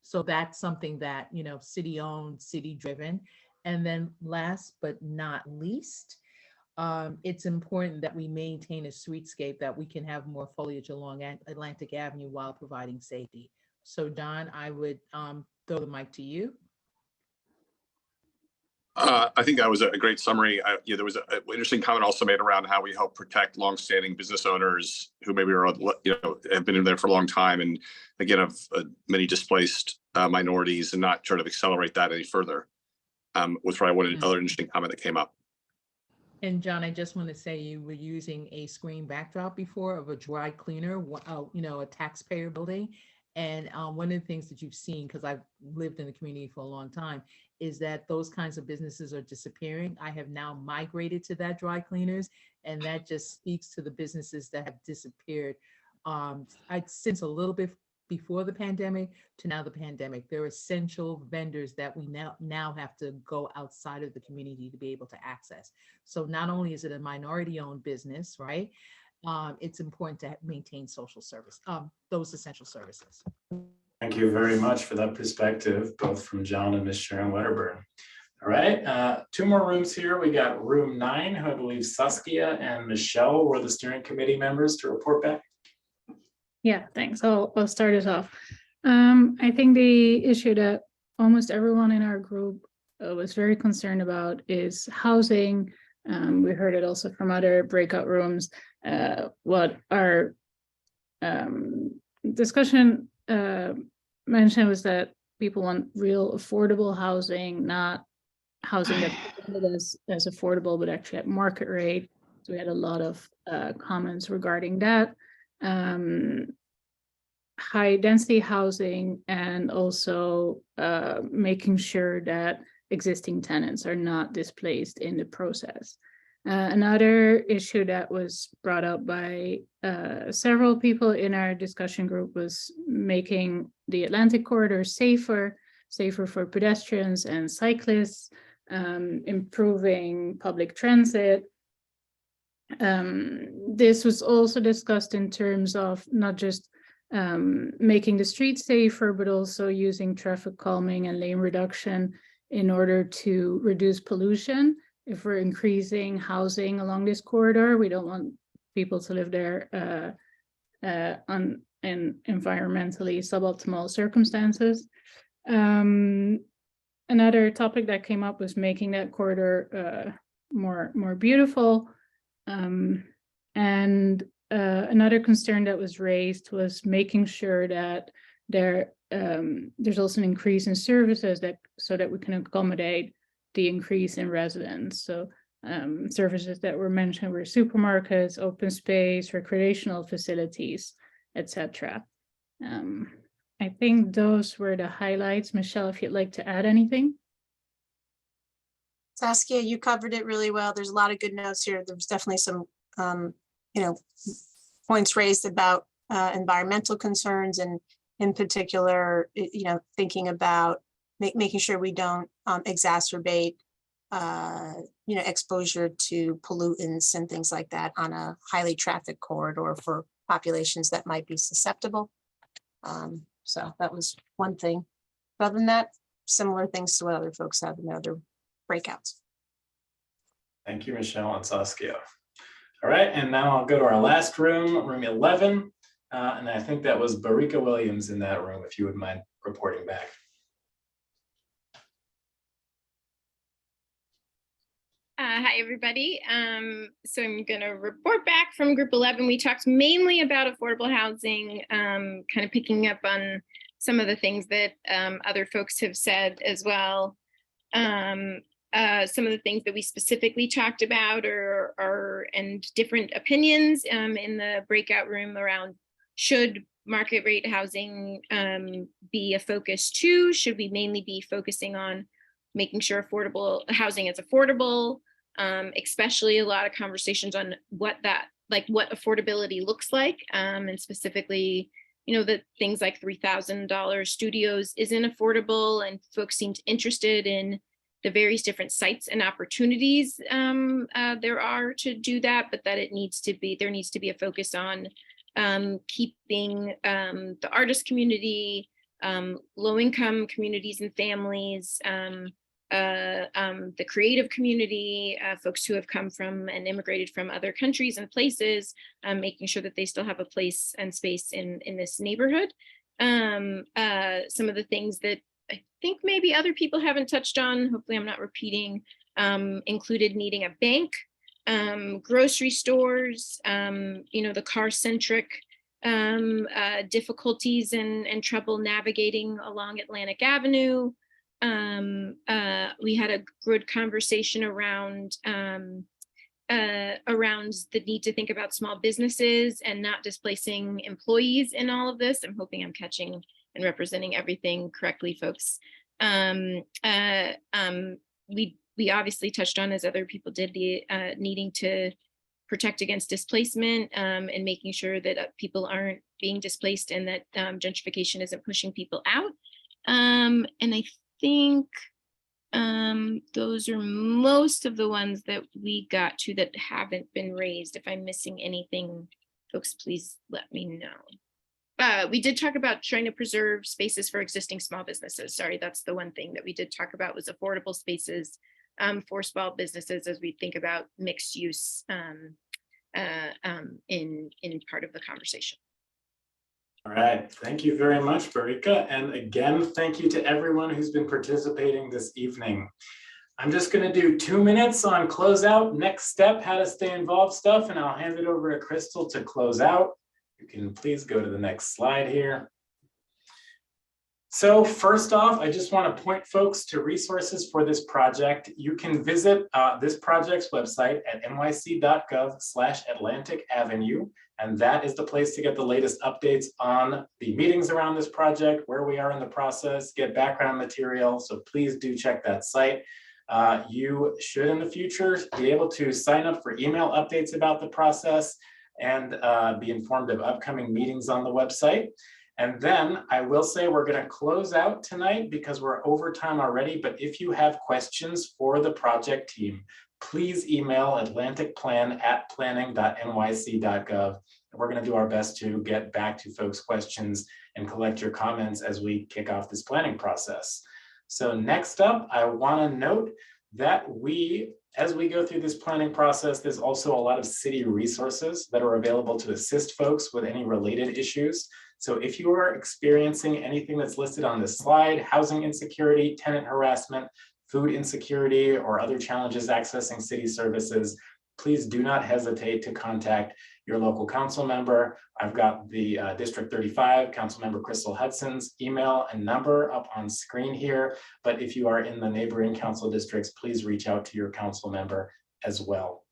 so that's something that, city owned, city driven. And then last but not least, it's important that we maintain a streetscape that we can have more foliage along Atlantic Avenue while providing safety. So Don, I would throw the mic to you. I think that was a great summary. There was an interesting comment also made around how we help protect longstanding business owners who maybe are, have been in there for a long time, and again, of many displaced minorities, and not sort of accelerate that any further. Was probably another interesting comment that came up. And John, I just want to say you were using a screen backdrop before of a dry cleaner, a taxpayer building. And one of the things that you've seen, because I've lived in the community for a long time, is that those kinds of businesses are disappearing. I have now migrated to that dry cleaners, and that just speaks to the businesses that have disappeared. Since a little bit before the pandemic to now the pandemic, they're essential vendors that we now have to go outside of the community to be able to access. So not only is it a minority-owned business, right? It's important to maintain social service, those essential services. Thank you very much for that perspective, both from John and Ms. Sharon Wedderburn. All right, two more rooms here. We got room 9, who I believe Saskia and Michelle were the steering committee members to report back. Yeah, thanks. I'll start us off. I think the issue that almost everyone in our group was very concerned about is housing. We heard it also from other breakout rooms. What our discussion mentioned was that people want real affordable housing, not housing that's as affordable, but actually at market rate. So we had a lot of comments regarding that. High density housing, and also making sure that existing tenants are not displaced in the process. Another issue that was brought up by several people in our discussion group was making the Atlantic corridor safer for pedestrians and cyclists, improving public transit. This was also discussed in terms of not just making the streets safer, but also using traffic calming and lane reduction in order to reduce pollution. If we're increasing housing along this corridor, we don't want people to live there in environmentally suboptimal circumstances. Another topic that came up was making that corridor more beautiful. Another concern that was raised was making sure that there's also an increase in services so that we can accommodate the increase in residents. So services that were mentioned were supermarkets, open space, recreational facilities, etc. I think those were the highlights. Michelle, if you'd like to add anything. Saskia, you covered it really well. There's a lot of good notes here. There's definitely some, points raised about environmental concerns and in particular, thinking about making sure we don't exacerbate, exposure to pollutants and things like that on a highly trafficked corridor for populations that might be susceptible. So that was one thing. But other than that, similar things to what other folks have in their other breakouts. Thank you, Michelle and Saskia. All right, and now I'll go to our last room, room 11. And I think that was Barika Williams in that room, if you would mind reporting back. Hi, everybody. So I'm going to report back from group 11. We talked mainly about affordable housing, kind of picking up on some of the things that other folks have said as well. Some of the things that we specifically talked about and different opinions in the breakout room around, should market rate housing be a focus too? Should we mainly be focusing on making sure affordable housing is affordable? Especially a lot of conversations on what affordability looks like, and specifically, that things like $3,000 studios isn't affordable, and folks seemed interested in the various different sites and opportunities there are to do that, but that there needs to be a focus on keeping the artist community, low-income communities and families, the creative community, folks who have come from and immigrated from other countries and places, making sure that they still have a place and space in this neighborhood. Some of the things that I think maybe other people haven't touched on, hopefully I'm not repeating, included needing a bank, grocery stores, the car-centric difficulties and trouble navigating along Atlantic Avenue. We had a good conversation around the need to think about small businesses and not displacing employees in all of this. I'm hoping I'm catching and representing everything correctly, folks. We obviously touched on, as other people did, the needing to protect against displacement and making sure that people aren't being displaced and that gentrification isn't pushing people out. And I think those are most of the ones that we got to that haven't been raised. If I'm missing anything, folks, please let me know. We did talk about trying to preserve spaces for existing small businesses. Sorry, that's the one thing that we did talk about, was affordable spaces for small businesses as we think about mixed use in part of the conversation. All right, thank you very much, Barika. And again, thank you to everyone who's been participating this evening. I'm just going to do 2 minutes on closeout, next step, how to stay involved stuff, and I'll hand it over to Crystal to close out. You can please go to the next slide here. So first off, I just want to point folks to resources for this project. You can visit this project's website at nyc.gov/Atlantic Avenue, and that is the place to get the latest updates on the meetings around this project, where we are in the process, get background material. So please do check that site. You should in the future be able to sign up for email updates about the process and be informed of upcoming meetings on the website. And then I will say we're going to close out tonight because we're over time already. But if you have questions for the project team, please email atlanticplan@planning.nyc.gov. We're going to do our best to get back to folks' questions and collect your comments as we kick off this planning process. So next up, I want to note that as we go through this planning process, there's also a lot of city resources that are available to assist folks with any related issues. So if you are experiencing anything that's listed on this slide, housing insecurity, tenant harassment, food insecurity, or other challenges accessing city services, please do not hesitate to contact your local council member. I've got the District 35 Council Member Crystal Hudson's email and number up on screen here. But if you are in the neighboring council districts, please reach out to your council member as well.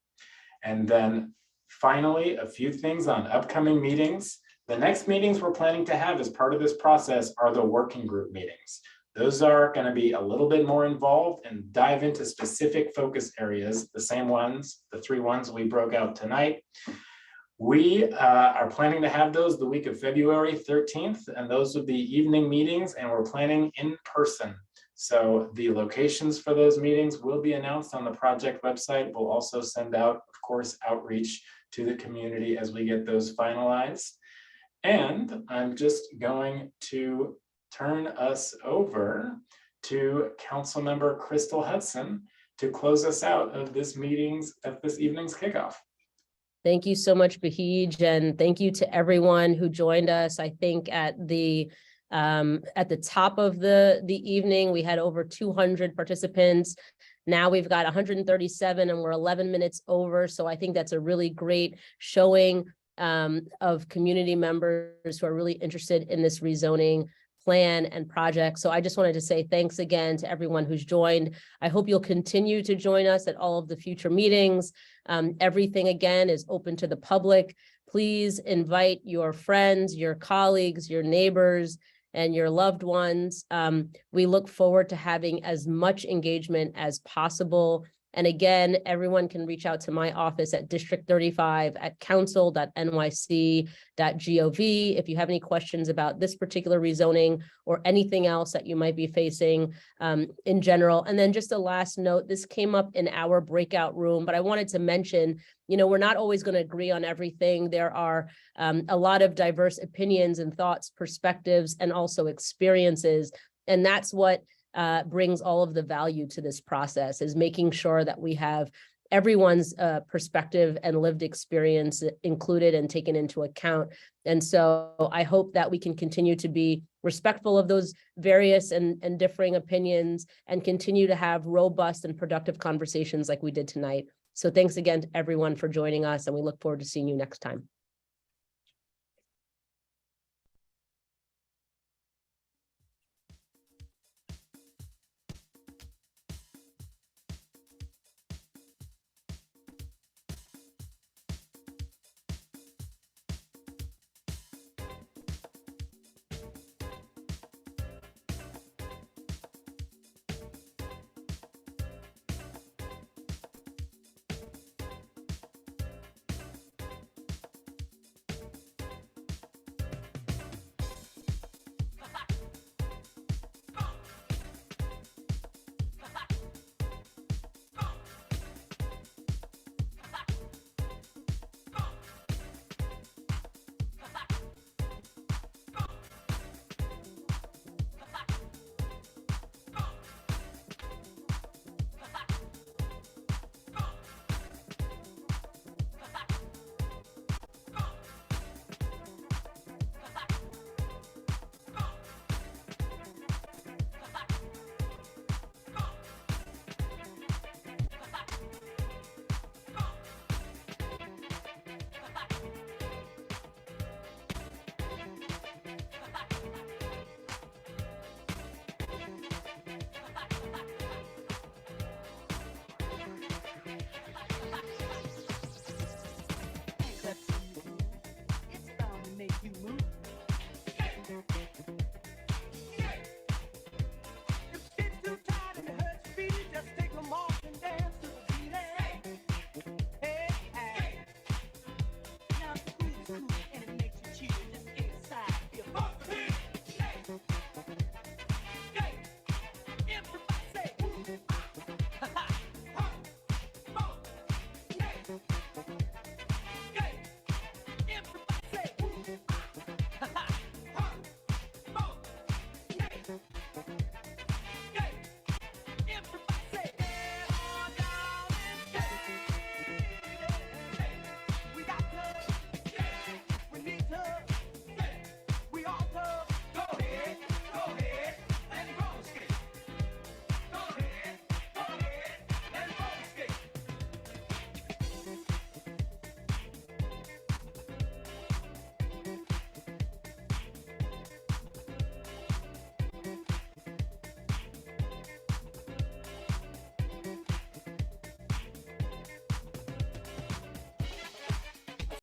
And then finally, a few things on upcoming meetings. The next meetings we're planning to have as part of this process are the working group meetings. Those are going to be a little bit more involved and dive into specific focus areas, the same ones, the 3 ones we broke out tonight. We are planning to have those the week of February 13th, and those would be evening meetings, and we're planning in person. So the locations for those meetings will be announced on the project website. We'll also send out, of course, outreach to the community as we get those finalized. And I'm just going to turn us over to Councilmember Crystal Hudson to close us out of this evening's kickoff. Thank you so much, Bahij, and thank you to everyone who joined us. I think at the top of the evening, we had over 200 participants. Now we've got 137 and we're 11 minutes over. So I think that's a really great showing of community members who are really interested in this rezoning plan and project. So I just wanted to say thanks again to everyone who's joined. I hope you'll continue to join us at all of the future meetings. Everything again is open to the public. Please invite your friends, your colleagues, your neighbors, and your loved ones. We look forward to having as much engagement as possible. And again, everyone can reach out to my office at District 35 at council.nyc.gov if you have any questions about this particular rezoning or anything else that you might be facing in general. And then just a last note, this came up in our breakout room, but I wanted to mention, we're not always going to agree on everything. There are a lot of diverse opinions and thoughts, perspectives, and also experiences. And that's what brings all of the value to this process, is making sure that we have everyone's perspective and lived experience included and taken into account. And so I hope that we can continue to be respectful of those various and differing opinions and continue to have robust and productive conversations like we did tonight. So thanks again to everyone for joining us, and we look forward to seeing you next time.